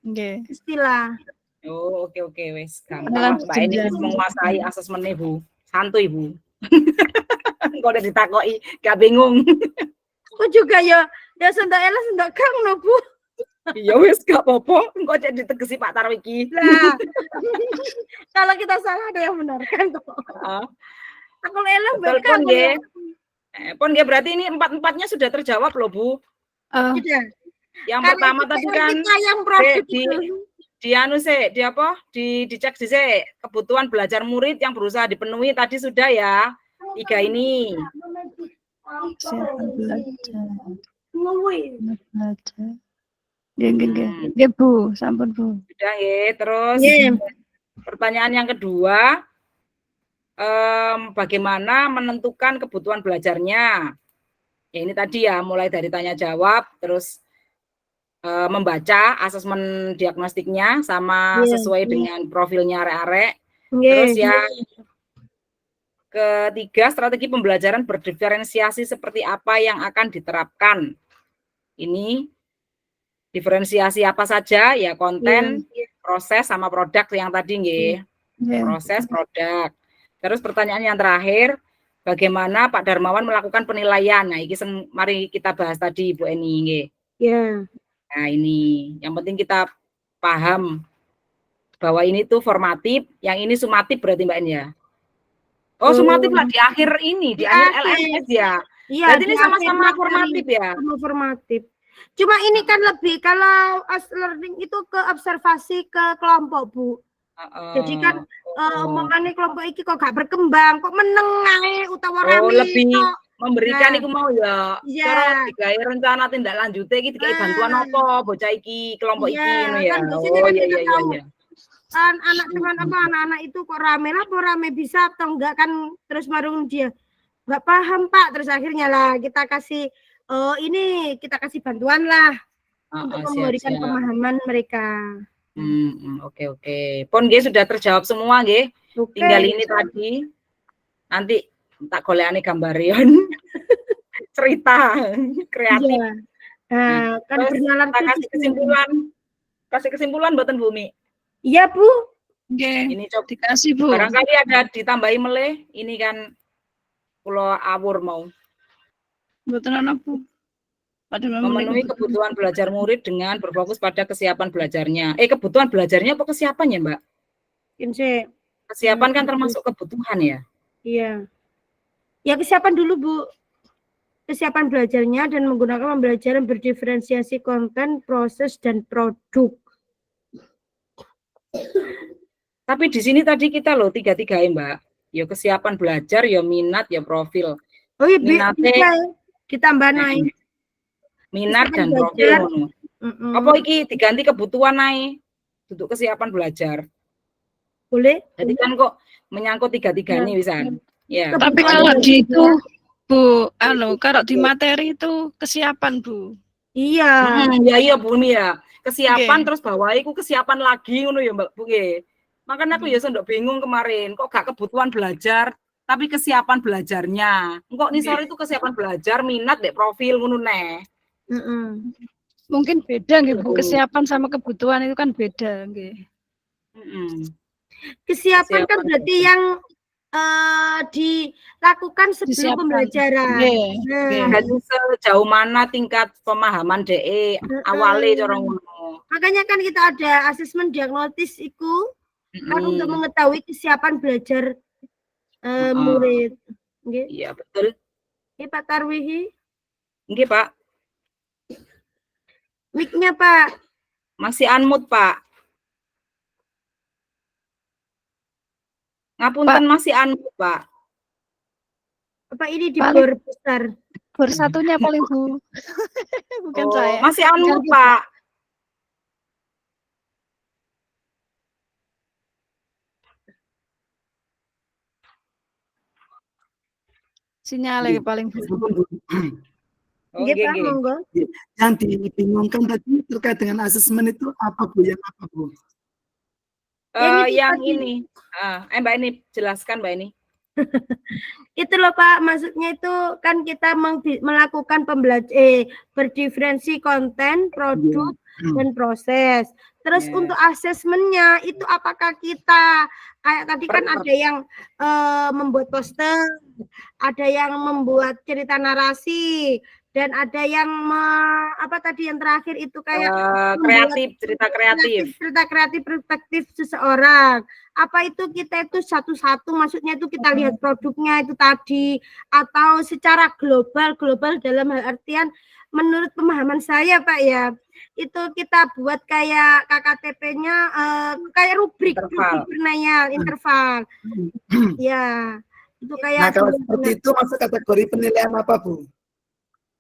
Nggih. Istilah. Oh, oke wis. Gampang Mbak ini menguasai asesmennya Bu. Santuy Bu. Kok udah ditakoki, gak bingung. Aku juga ya sendak elas sendak kang no Bu. Ya wis gak apa-apa, engko cek ditegesi Pak Tarwiki. Nah. Kalau kita salah ada yang benarkan toh. Aku elah betul nggih. Pon nggih berarti ini 4-4-nya sudah terjawab loh, Bu. Sudah. Yang pertama tadi kan yang dicek kebutuhan belajar murid yang berusaha dipenuhi tadi sudah ya. 3 ini. Nggih Bu, sampun Bu. Sudah ya, terus pertanyaan yang kedua, bagaimana menentukan kebutuhan belajarnya? Ya, ini tadi ya, mulai dari tanya jawab, terus membaca asesmen diagnostiknya sama Iya. sesuai dengan profilnya arek-arek. Nggih. Terus yang ketiga, strategi pembelajaran berdiferensiasi seperti apa yang akan diterapkan. Ini diferensiasi apa saja ya, konten, proses sama produk yang tadi nggih. Proses, produk. Terus pertanyaan yang terakhir, bagaimana Pak Darmawan melakukan penilaian? Nah, ini mari kita bahas tadi Bu Eni nggih. Ya. Nah, ini yang penting kita paham bahwa ini tuh formatif, yang ini sumatif berarti Mbak Eni ya. Oh, sumatif lah di akhir ini, di akhir LMS ya. Iya, berarti ini sama-sama formatif ya. Sama formatif. Cuma ini kan lebih kalau learning itu ke observasi ke kelompok, Bu. Jadi kan omongannya kelompok iki kok gak berkembang, kok meneng ae utawa rame. Lebih memberikan iku mau ya. Iya. Cara digawe rencana tindak lanjut iki dikai bantuan apa bocah iki, kelompok iki ngono ya. Kan biasanya kan kita tahu. Iya. Kan anak-anak itu kok rame lah, kok rame bisa atau enggak kan, terus marung dia nggak paham Pak, terus akhirnya lah kita kasih ini kita kasih bantuan lah untuk memberikan pemahaman mereka. Oke. Pon nggih sudah terjawab semua nggih. Tinggal ini tadi. Nanti tak golekane gambarion. Cerita kreatif. Iya. Nah, kan bernalar kasih kesimpulan mboten Bumi. Iya, Bu. Oke. Ini coba dikasih, Bu. Barangkali ada ditambahi meleh, ini kan pulau awur mau. Mboten ana, Bu. Memenuhi kebutuhan belajar murid dengan berfokus pada kesiapan belajarnya. Kebutuhan belajarnya apa kesiapan ya, Mbak? Kesiapan kan termasuk kebutuhan ya? Iya. Ya kesiapan dulu, Bu. Kesiapan belajarnya dan menggunakan pembelajaran berdiferensiasi konten, proses, dan produk. Tapi di sini tadi kita loh 3 ya, Mbak. Ya kesiapan belajar, ya minat, ya profil. Oh iya, minatnya ditambah naik. Minat dan profil. Apa iki diganti kebutuhan naik untuk kesiapan belajar? Boleh. Jadi kan kok menyangkut 3 ini bisa. Ya. Tapi kalau di itu Bu, kalau di materi itu kesiapan, Bu. Iya. Iya Bu ya. Kesiapan terus bawahi ku kesiapan lagi ngono ya Mbak Bu nggih. Makanya aku ya sondok bingung kemarin, kok gak kebutuhan belajar tapi kesiapan belajarnya. Kok nih sore itu kesiapan belajar, minat dek profil ngono neh. Mungkin beda nggih Bu, kesiapan sama kebutuhan itu kan beda nggih. Kesiapan kan berarti yang dilakukan sebelum pembelajaran. Sejauh mana tingkat pemahaman DE awalnya cara ngono. Makanya kan kita ada asesmen diagnosis itu kan untuk mengetahui kesiapan belajar murid. Nggih. Iya, betul. Nggih Pak Tarwihi. Nggih, Pak. Mic-nya, Pak. Masih unmute, Pak. Ngapunten masih unmute, Pak. Apa ini di bor besar? Bor satunya paling Bu. Bukan saya. Masih unmute, Pak. Sinyalnya paling Bu. Oke, Pak, monggo. Yang dibingungkan tadi terkait dengan asesmen itu apa Bu? Yang apa Bu? Yang ini. Mbak ini jelaskan Mbak ini. Itu loh Pak, maksudnya itu kan kita melakukan berdiferensi konten, produk, dan proses. Terus untuk asesmennya itu apakah kita kayak tadi kan ada yang membuat poster, ada yang membuat cerita narasi, dan ada yang apa tadi yang terakhir itu kayak cerita kreatif perspektif seseorang. Apa itu kita itu satu-satu, maksudnya itu kita lihat produknya itu tadi, atau secara global dalam hal artian menurut pemahaman saya Pak ya, itu kita buat kayak KKTP-nya kayak rubrik penilaian interval. Ya, itu kayak. Nah kalau seperti itu masuk kategori penilaian apa Bu?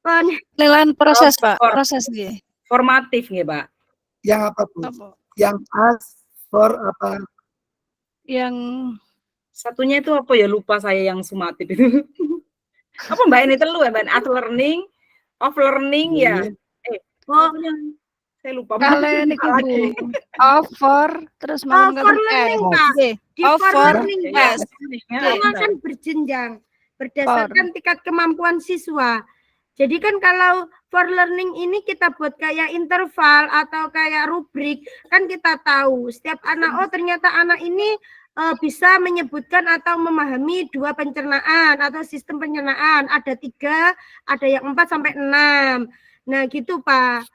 Penilaian proses Pak, proses nggih. Formatif nggih Pak. Yang apa Bu? Yang for apa? Yang satunya itu apa ya, lupa saya yang sumatif itu. Apa Mbak ini telu ya Mbak? Learning, of learning ya. Saya lupa. Kalian niku Bu. Over terus mau For learning, Pak. Di for Over learning, Ya, Pak. ya, Semua kan berjenjang berdasarkan tingkat kemampuan siswa. Jadi kan kalau for learning ini kita buat kayak interval atau kayak rubrik, kan kita tahu setiap anak, oh ternyata anak ini bisa menyebutkan atau memahami 2 pencernaan atau sistem pencernaan. Ada 3, ada yang 4 sampai 6. Nah gitu Pak.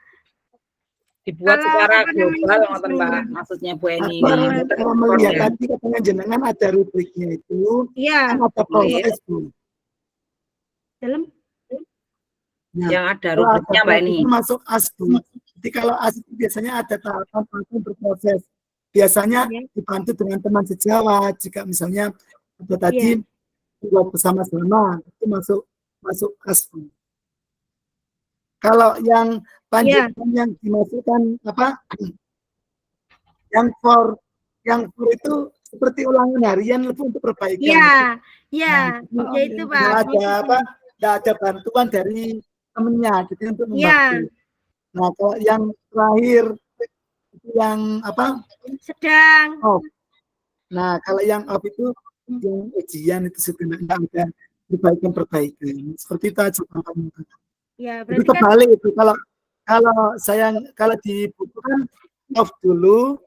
dibuat Kalau secara apa global, namanya, ngoten Mbak. Maksudnya Bu Eni Kalau ini. kalau melihat tadi katanya jenengan ada rubriknya itu, Iya, kan ada proses Bu. dalam Nah, Yang ada kalau ada rubriknya Mbak Eni. proses masuk AS Bu. Jadi kalau AS itu biasanya ada tahapan berproses. Biasanya Iya. dibantu dengan teman sejawat. Jika misalnya ada Iya. tadi buat bersama-sama, itu masuk AS Bu. Kalau yang lanjutan yang dimasukkan apa? Yang for itu seperti ulangan harian lebih untuk perbaikan. Iya, iya, Nah, ya itu Pak. nggak ada apa? Nggak ada bantuan dari temennya gitu untuk membantu. Nah, kalau yang terakhir itu yang apa? Sedang. Off. Nah, kalau yang off itu yang ujian itu sebenarnya ada perbaikan. Seperti itu aja Pak. Ya, Itu berarti kan terbalik itu kalau di buku kan off dulu,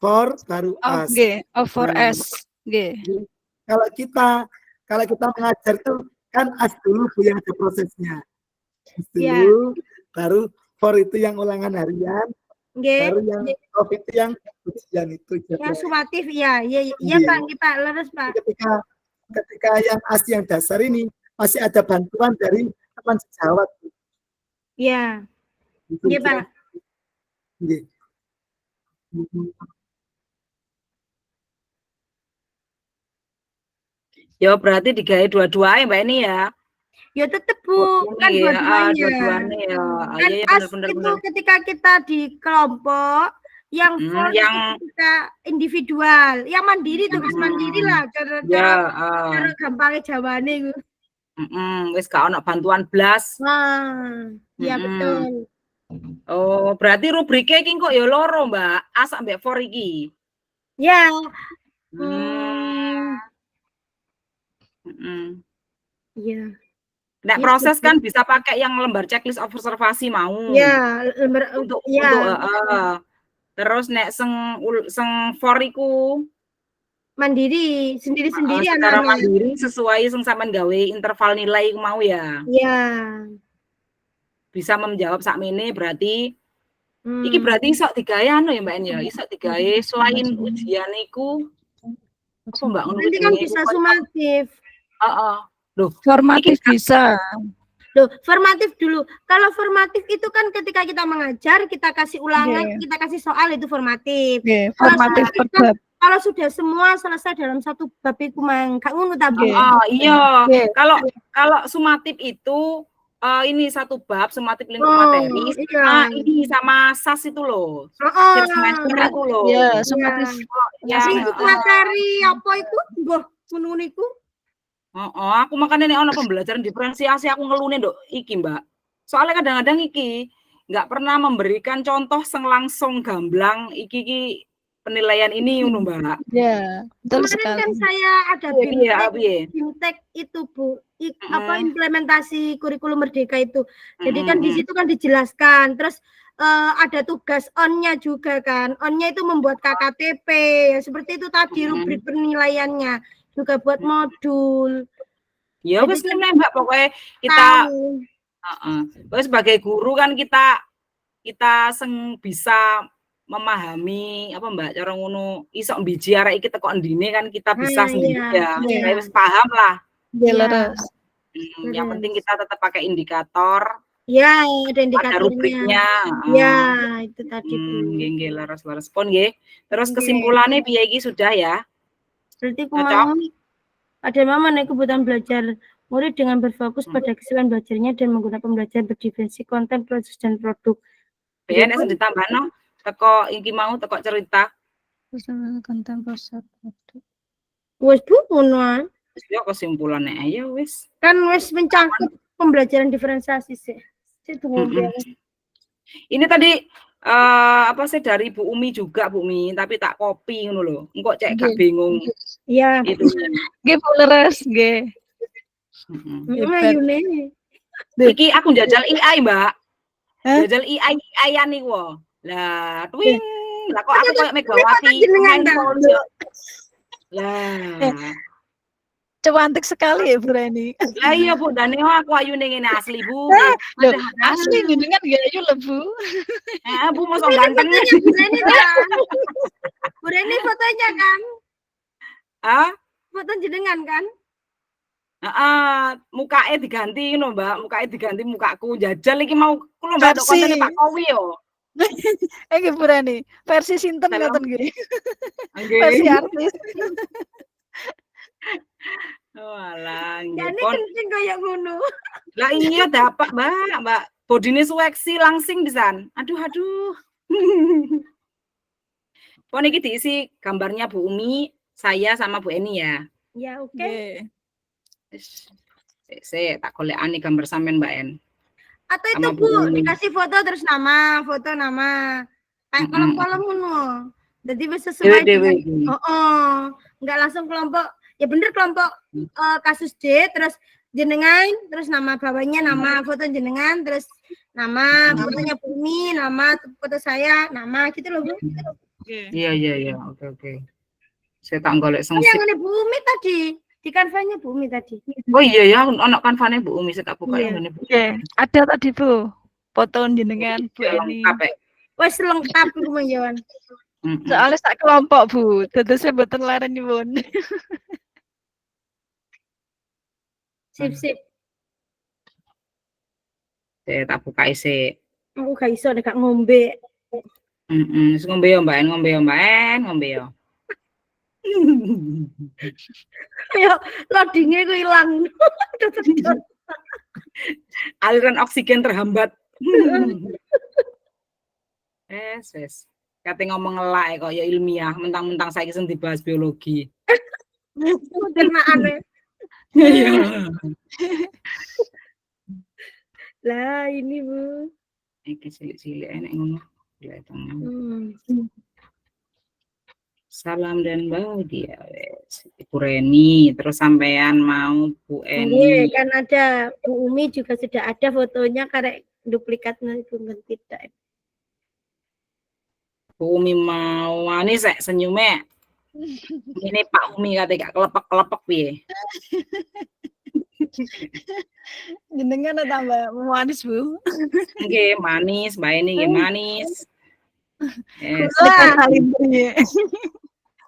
for baru as. over Nah, S. Nggih. Kalau kita mengajar itu kan as dulu Bu yang ada prosesnya. As Ya. dulu, baru for itu yang ulangan harian, baru nggih. yang off itu yang ujian itu. Yang sumatif ya. Iya Iya. Pak, kita leres Pak. Ketika yang as yang dasar ini masih ada bantuan dari teman sejawat. Iya. Gitu, Iya Pak. Nggih. Ya berarti digawe dua-duanya Mbak Eni ya. Ya tetep Bu, kan Iya, dua-duanya. dua-duanya ya. Kan Iya, as benar itu benar. ketika kita di kelompok, yang for itu yang ketika individual, yang mandiri tuh Mas mandiri lah cara gampangnya jawane iku. Wis gak ono bantuan blas. Wah, iya betul. Oh, berarti rubriknya iki kok ya loro, Mbak. A sampai for iki. Ya. Iya. Nek proses kan bisa pakai yang lembar checklist observasi mau. Ya, lembar untuk ya. Terus nek seng for iku mandiri, sendiri-sendiri secara anak-anak. mandiri sesuai sing sampean gawe interval nilai mau ya. Iya. Bisa menjawab sakmene berarti iki berarti iso digawe anu ya Mbak En ya, iso digawe selain ujian iku apa Mbak ngono Nanti kan bisa sumatif. Heeh. Loh, formatif bisa. Loh, formatif dulu. Kalau formatif itu kan ketika kita mengajar, kita kasih ulangan, kita kasih soal itu formatif. Formatif per bab. Kalau sudah semua selesai dalam satu bab itu mang gak ngono ta Bu? Iya. Kalau sumatif itu ini satu bab sumatif lingkup materi sama ini sama SAS itu loh. Akhir semester itu loh. Iya, sumatif. Lingkup materi apa itu? Mbah ngono niku. Aku makanya nih ono pembelajaran diferensiasi aku ngelune nduk iki Mbak. Soalnya kadang-kadang iki nggak pernah memberikan contoh sing langsung gamblang iki penilaian ini ngono Mbak. Ya, betul Kemarin sekali. kan saya ada BIMTEK itu Bu, apa implementasi kurikulum merdeka itu. Jadi kan di situ kan dijelaskan. Terus ada tugas on-nya juga kan. On-nya itu membuat KKTP ya seperti itu tadi rubrik penilaiannya. Juga buat modul. Ya wis ngene Mbak pokoknya kita sebagai guru kan kita bisa memahami apa Mbak cara ngono iso mbiji arek iki teko endine kan kita bisa sendiri ya. Saya wis paham lah. Yang penting kita tetap pakai indikator. Ya, ada indikatornya. Ada rubriknya. Ya, itu tadi Bu. Nggih laras-laras pon nggih. Terus kesimpulannya piye iki sudah ya? Berarti mau ada mana kebutuhan belajar murid dengan berfokus pada kesalahan belajarnya dan menggunakan pembelajaran berdimensi konten, proses dan produk. BNS ditambahno teko iki mau teko cerita. Konten proses produk. Wes Bu ngono. Wis yo kesimpulannya ayo wis. Kan wis mencangkup pembelajaran diferensiasi sih. Ini tadi apa sih dari Bu Umi juga Bu Mi, tapi tak copy ngono lho. Engko cek gak Nggih. bingung Iya. itu. Nggih Bu leres, nggih. Heeh. Hebat. Ayune. Iki aku jajal AI, Mbak. Hah? Jajal AI-an niku. Lah, Eh. twing. Lah kok aku koyo Megawati jenengan main ta? pojok. Lah. Cantik sekali ya Bu Reni. Lah iya Bu, dane aku ayune ngene asli Bu. Loh, Aduh, asli jenengan gak ayu lho Bu. Bu mosok Ini ganteng. fotonya Bu Reni kan? Bu Reni fotonya kan? Hah? Foto jenengan kan? Heeh, mukake diganti ngono, Mbak. Mukake diganti mukaku. Jajal iki mau kula Mbak tok kontene Pak Kowi yo. Nggih Bu Reni, versi sinten Salam. ngoten nggih. Nggih. Versi artis. Walah, nggih Jane pon. kencing kaya ngono. Lah iya dapat, Mbak. Bodine suweksi langsing pisan. Aduh. Pon iki diisi gambarnya Bu Umi, saya sama Bu Eni ya. Ya, oke. Nggih. Sik, tak golekane gambar sampean Mbak En. Atau itu Sama Bu, Bu Umi. dikasih foto terus nama, foto nama. Kayak kolom-kolom ngono. Jadi bisa sesuai Dewe-dewe. dengan enggak langsung kelompok. Ya bener kelompok kasus D terus jenengan, terus nama bawahnya nama, foto jenengan, terus nama, fotonya Bumi, nama, foto saya, nama gitu loh Bu. Nggih. Iya. Oke. Saya tak golek Oh, sing yang ini Bumi tadi. Di kanvanya Bumi tadi. Oh iya ya, ono kanvane Bu Umi saya tak buka Iya. ngene Bu. Nggih, ada tadi Bu. Foto jenengan Bu Eni. Lengkap ya. Wes lengkap iku Mas. Soalnya sak kelompok Bu, dadosnya mboten leren nyuwun. Sip. Saya tak buka isi. Aku gak iso nek gak ngombe. Wis ngombe yo Mbak En, ngombe yo. Ayo loadingnya ku ilang. Aliran oksigen terhambat. Wes. Kate ngomong ngelak kok ya ilmiah, mentang-mentang saiki sing dibahas biologi. Pencernaan. Iya. Lah ini Bu. Iki cilik-cilik enek ngono. Kelihatannya. Salam dan bahagia wes. Ibu Reni, terus sampean mau Bu Eni. Kan ada Bu Umi juga sudah ada fotonya karena duplikatnya itu ngerti tidak. Bu Umi mau manis senyumnya. Ini Pak Umi kate gak kelepek-kelepek piye. Jenengan tambah manis Bu. Nggih manis, Mbak Eni nggih manis. Yes. Nikan Salindri.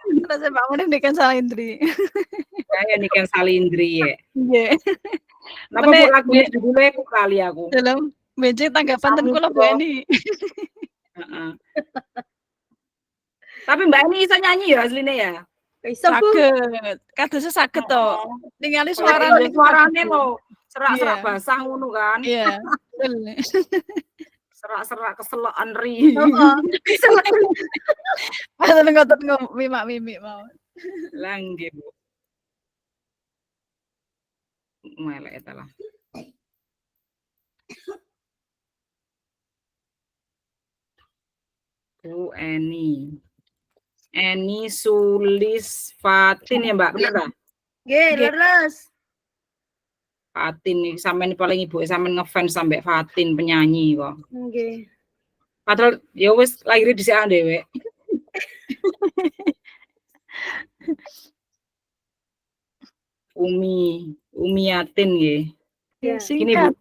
Terus Pak Munin nikan Salindri. Saya nikan Salindri ya. Nggih. Napa Bu lagunya judulnya ku kali aku. Dalam benjing tanggapan ten kula Bu Eni. Heeh. Tapi Mbak Eni iso nyanyi ya asline ya? Iso Bu. Saged. Kadose saged to. Ningali Suarane suarane lho. Serak-serak Iya. basah ngono kan. Iya. Betul. Serak-serak keselokan ri. Padahal ngotot mimak-mimik mau. Lah nggih Bu. Melek eta lah. Bu Eni. Eni Sulis Fatin ya Mbak, bener ta? Nggih, leres. Fatin nih sampean paling ibu sampean ngefans sampai Fatin penyanyi kok. Nggih. Padahal ya wis lahir dhisik dhewe. Umi Yatin nggih. Ya. Singkat.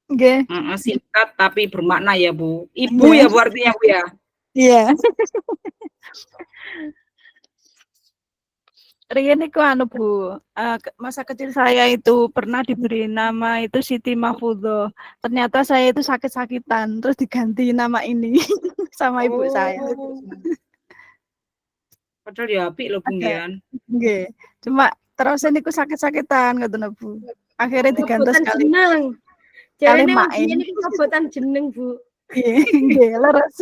Nggih. Singkat tapi bermakna ya Bu. Ibu ya Bu artinya Bu ya. Iya. Rian itu anu Bu, masa kecil saya itu pernah diberi nama itu Siti Mahfudho. Ternyata saya itu sakit-sakitan, terus diganti nama ini sama ibu saya. Padahal ya apik lho Bu Ngian. Nggih. Cuma terus ini ku sakit-sakitan ngoten Bu. Akhirnya diganti sekali. Jeneng. Kali Jarene main. ini kabotan jeneng Bu. Nggih, leres.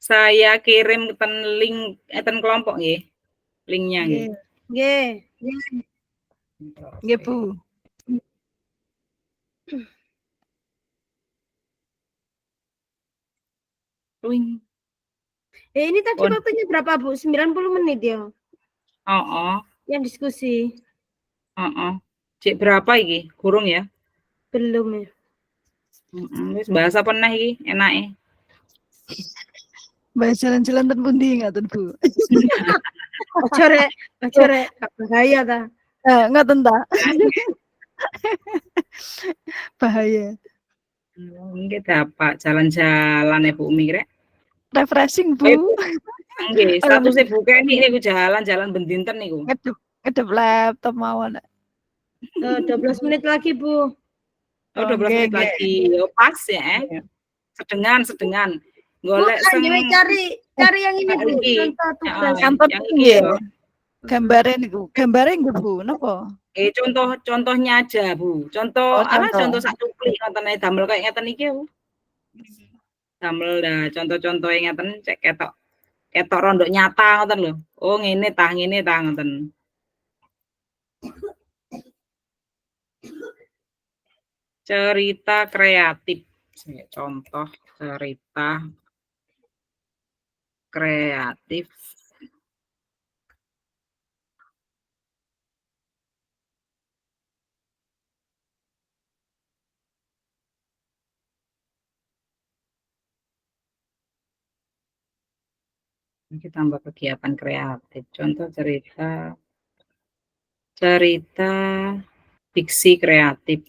Saya kirim link kelompok nggih. Linknya nggih. Nggih. Nggih, Bu. Wing. Ini tadi Oh. waktunya berapa, Bu? 90 menit ya? Yang diskusi. Cek berapa iki? Kurung ya? Belum ya. Wis bahasa pernah iki enake. Bahas jalan-jalan ten pundi ngaten, Bu? Ojo rek, bahaya ta. Ngaten ta. Bahaya. Nggih dapat jalan-jalan ya Bu Umi rek. Refreshing, Bu. Nggih, statusnya Bu Keni niku jalan-jalan bendinten niku. Ngedep laptop mawon. 12 menit lagi, Bu. 12 menit lagi. Yo pas ya. Sedengan. Golek cari yang ini, Bu. Contoh tugas. Yang iki ya. Gambare niku. Gambare nggih, Bu. Napa? Contohnya aja, Bu. Contoh satu klik ngoten ae damel kayak ngeten iki, Bu. Damel dah contoh-contoh yang ngeten cek ketok rondo nyata ngoten lho. Oh, ngene tah ngoten. Cerita kreatif. Contoh cerita kreatif. Ini tambah kegiatan kreatif. Contoh cerita fiksi kreatif.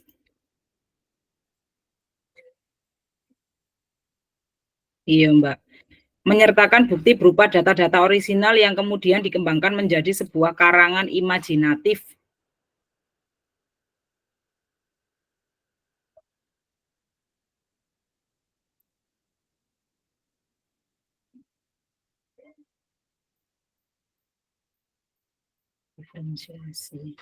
Iya, Mbak. Menyertakan bukti berupa data-data orisinal yang kemudian dikembangkan menjadi sebuah karangan imajinatif. Diferensiasi.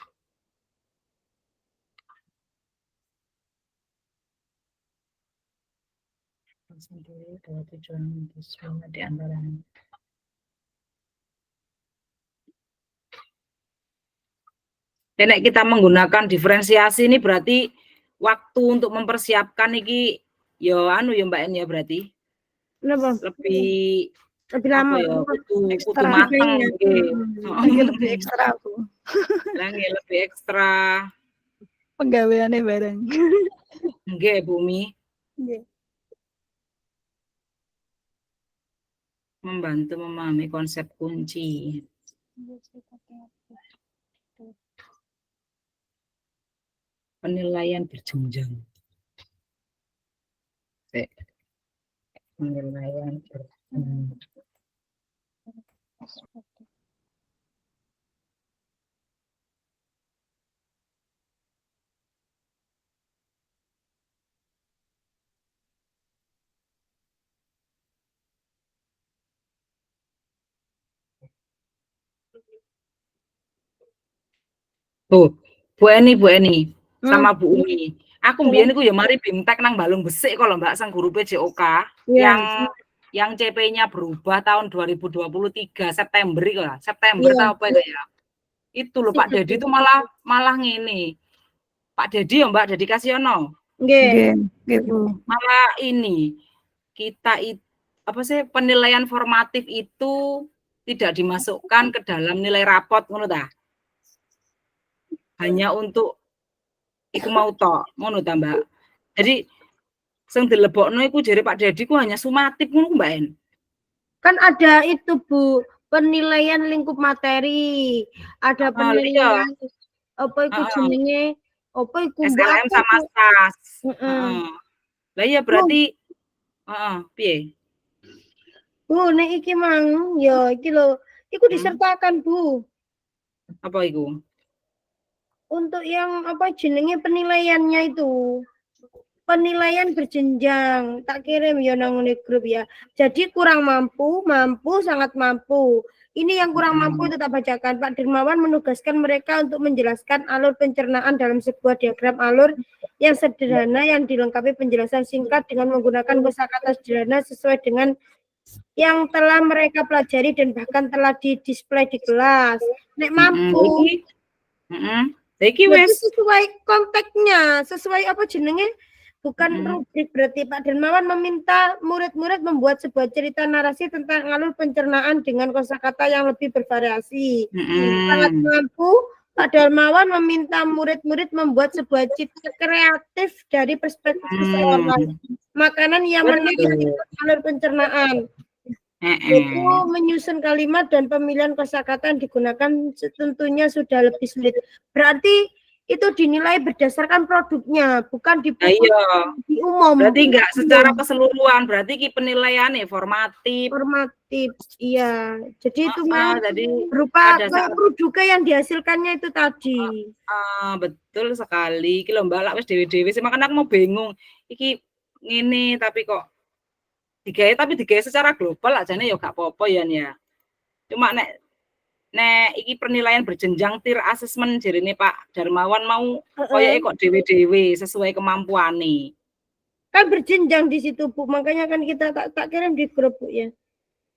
Sendiri adalah tujuan semua di antaranya. Nek kita menggunakan diferensiasi ini berarti waktu untuk mempersiapkan iki ya Mbak En ya berarti. Lebih lama ya, kudu matang lebih ekstra, Bu. Lebih ekstra. Penggaweane bareng. Nggih, Bumi. Nggih. Membantu memahami konsep kunci. Penilaian berjenjang. Penilaian berjenjang. Bu Eni sama Bu Umi. Aku mbiyen niku ya mari bimtek nang Balung Besik kalau Mbak sang guru PJOK yang CP-nya berubah tahun 2023 September itu lah. September atau apa itu ya. Itu loh Pak Dedi itu malah ngene. Pak Dedi ya Mbak Dedi Kasyono. Nggih, Bu. Malah ini kita penilaian formatif itu tidak dimasukkan ke dalam nilai rapot ngono ta. Hanya untuk iku mau tok ngono ta Mbak. Jadi sing dilebokno iku jare Pak Dedi ku hanya sumatif ngono Mbak En. Kan ada itu Bu, penilaian lingkup materi, ada penilaian apa iku jenenge, apa iku SLM sama SAS. Lah iya berarti piye? Bu, nek iki mang ya iki lho, iku disertakan Bu. Apa iku? Untuk yang apa jenenge penilaiannya itu. Penilaian berjenjang, tak kirim ya nang grup ya. Jadi kurang mampu, sangat mampu. Ini yang kurang mampu itu tak bacakan. Pak Dermawan menugaskan mereka untuk menjelaskan alur pencernaan dalam sebuah diagram alur yang sederhana yang dilengkapi penjelasan singkat dengan menggunakan kosakata sederhana sesuai dengan yang telah mereka pelajari dan bahkan telah didisplay di kelas. Nek mampu. Iki wes sesuai konteksnya, sesuai apa jenenge? bukan rubrik berarti Pak Darmawan meminta murid-murid membuat sebuah cerita narasi tentang alur pencernaan dengan kosakata yang lebih bervariasi. Sangat mampu, Pak Darmawan meminta murid-murid membuat sebuah cerita kreatif dari perspektif seseorang. Makanan yang menarik alur pencernaan. Itu menyusun kalimat dan pemilihan kosakata yang digunakan tentunya sudah lebih sulit. Berarti itu dinilai berdasarkan produknya, bukan di umum. Berarti enggak secara keseluruhan, berarti penilaiannya formatif. Formatif, iya. Jadi itu jadi berupa produk yang dihasilkannya itu tadi. Betul sekali. Iki lho Mbak, lak wis dhewe-dhewe sih makanya aku mau bingung. Iki ngene tapi kok digawe secara global ajane ya gak apa-apa ya. Cuma nek iki penilaian berjenjang tier assessment jarine Pak Darmawan mau koyoke kok dhewe-dhewe sesuai kemampuane. Kan berjenjang di situ Bu, makanya kan kita tak kirim di grup Bu ya.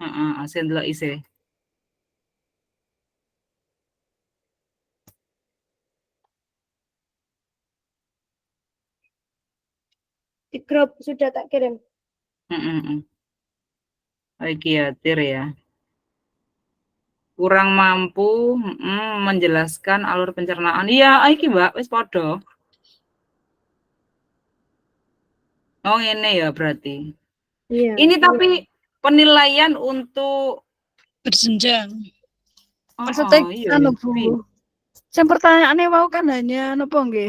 Heeh, sen delok isih. Di grup sudah tak kirim. Iki ya tier ya. Kurang mampu menjelaskan alur pencernaan. Iya, iki Mbak, wis padha. Oh, ini ya berarti. Iya. Ini tapi penilaian untuk berjenjang. Maksudnya Bu. Yang pertanyaannya mau kan hanya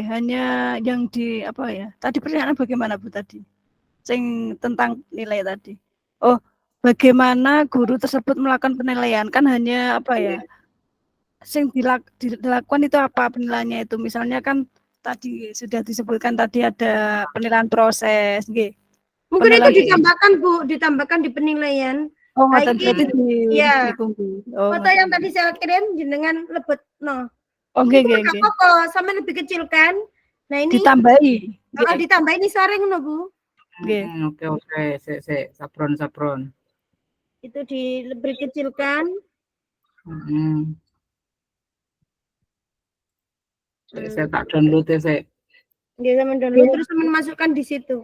hanya yang di apa ya? Tadi pertanyaan bagaimana Bu tadi? Sing tentang nilai tadi. Oh, bagaimana guru tersebut melakukan penilaian kan hanya apa ya? Sing dilakukan itu apa penilaiannya itu? Misalnya kan tadi sudah disebutkan tadi ada penilaian proses, nggih. Mungkin penilaian itu ditambahkan Bu, ditambahkan di penilaian. Oh, berarti iya. Foto yang tadi saya kirim jenengan lebet Oke. Apa sama lebih kecil kan? Nah ini ditambahi. Ditambahi ini sore ngono Bu. Oke. Sapron. Itu lebih kecilkan. Saya tak download ya saya. Dia sama download terus memasukkan di situ.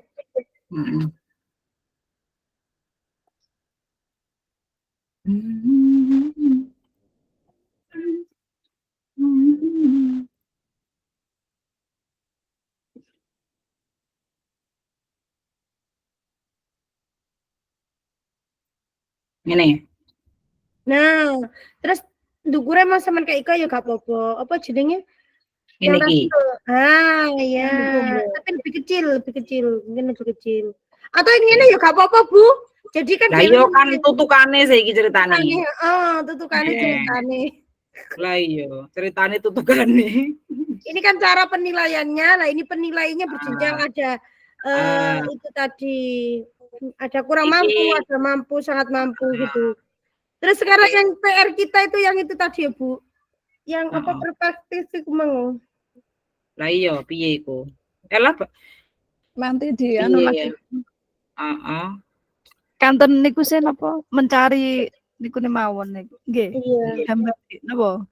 Ini. Nah, terus dukure mau sampean kayak iko ya gak apa-apa. Apa jenenge? Ini ki. Ya. Tapi lebih kecil, mungkin lebih kecil. Atau ini ya gak apa-apa, Bu. Jadi kan yo kan tutukane sih iki ceritane. Tutukane ceritane. Lah iya, ceritane tutukane. Ini kan cara penilaiannya. Lah ini penilaiannya berjenjang ada itu tadi ada kurang mampu, ada mampu, sangat mampu gitu. Terus sekarang yang PR kita itu yang itu tadi ya Bu. Yang apa perspektif iku mau. Lah iya, piye iku? Elah nanti di anu lagi. Kanten niku sen apa? Mencari niku mawon niku. Nggih. Iya. Gambar napa?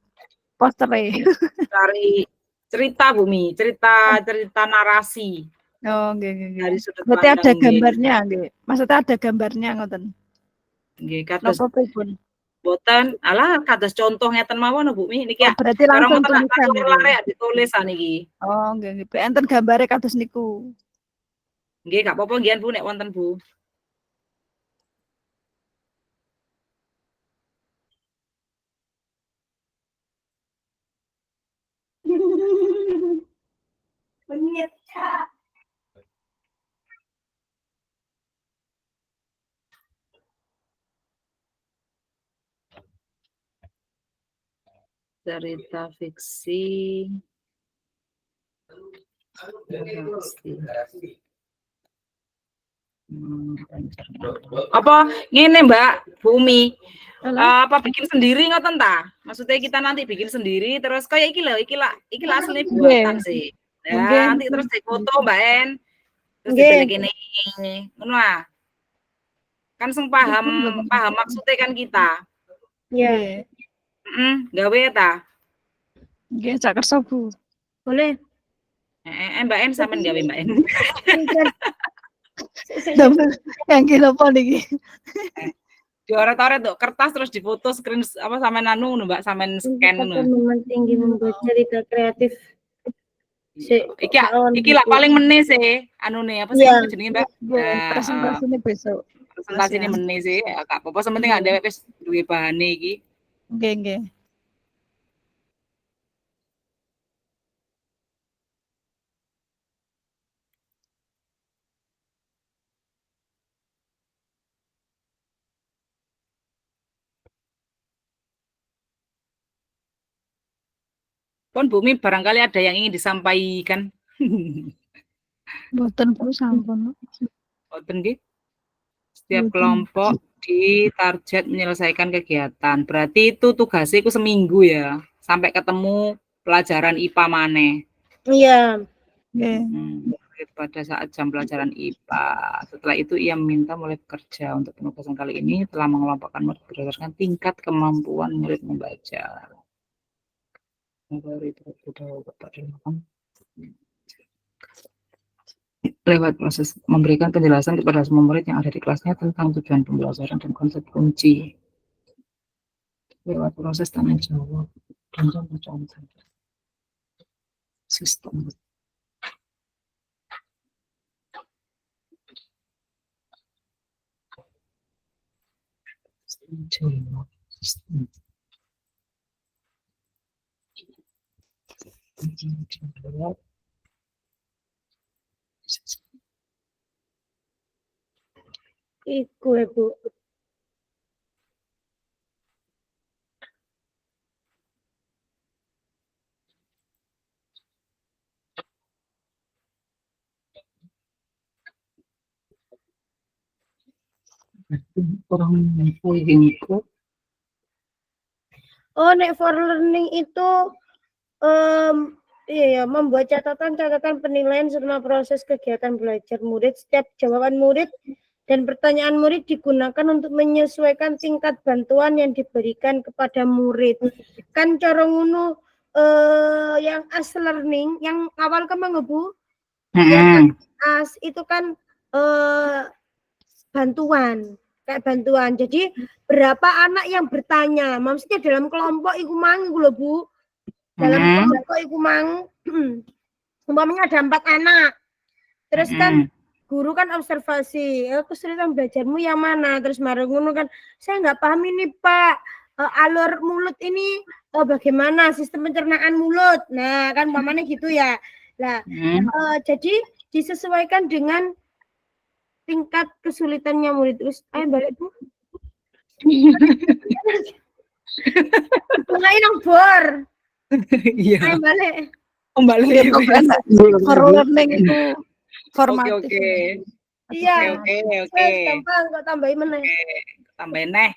Postere. Cari cerita Bumi, cerita narasi. Oh, nggih. Berarti ada gambarnya nggih. Maksudnya ada gambarnya ngoten. Nggih, kados napa pripun? Boten, alah kados contoh ngeten mawon Bu Mi niki. Berarti langsung tulisan ditulisan iki. Oh, nggih. Enten gambare kados niku. Nggih, gak apa-apa nggih Bu nek wonten Bu. Cerita fiksi. Apa ngene Mbak Bumi? Apa bikin sendiri ngoten ta? Maksudnya kita nanti bikin sendiri terus kayak iki lho, iki lah asline buatan sih. Ya, nanti terus foto Mbak En. Terus dibeli gini. Ngono ah. Kan sing paham maksudnya kan kita. Iya. Gawe ta? Nggih, cak kersa Bu. Boleh. Mbak En sampean gawe Mbak En. Yang kira apa nih? Dioret-oret tuh kertas terus difoto screen apa sampean anu Mbak sampean scan ngono. Momen tinggi membuat cerita kreatif. Iki lah paling meneh sih anu nih apa sih jenenge Mbak? Presentasinya besok. Presentasi ini meneh sih, gak apa-apa sementing gak dhewek wis duwe bahane iki. Nggih. Pun Bumi barangkali ada yang ingin disampaikan. Boten Bu sampun. Boten nggih. Setiap kelompok ditarget menyelesaikan kegiatan. Berarti itu tugasnya itu seminggu ya, sampai ketemu pelajaran IPA maneh. Iya. Pada saat jam pelajaran IPA. Setelah itu ia meminta mulai bekerja. Untuk penugasan kali ini telah mengelompokkan murid berdasarkan tingkat kemampuan murid membaca. Lewat proses memberikan penjelasan kepada semua murid yang ada di kelasnya tentang tujuan pembelajaran dan konsep kunci. Lewat proses tanya jawab dan pembacaan sistem. Sistem. Iku ya Bu. Oh, nek for learning itu iya, membuat catatan-catatan penilaian selama proses kegiatan belajar murid. Setiap jawaban murid dan pertanyaan murid digunakan untuk menyesuaikan tingkat bantuan yang diberikan kepada murid. Kan cara ngono yang as learning, yang awal kemang Bu? Yang as itu kan bantuan, kayak bantuan. Jadi berapa anak yang bertanya? Maksudnya dalam kelompok iku mang iku lho Bu. Dalam kelompok iku mang umpamanya ada 4 anak. Terus kan guru kan observasi, kesulitan belajarmu yang mana? Terus marah ngono kan, saya nggak paham ini Pak, alur mulut ini bagaimana sistem pencernaan mulut. Nah kan umpamanya gitu ya. Nah jadi disesuaikan dengan tingkat kesulitannya murid. Terus ayo balik Bu. Mulai nang bor. Iya. Ayo balik. Kembali ya pokoknya for learning itu formatif. Oke. Iya. Oke. Gampang kok tambahin meneh. Tambahin neh.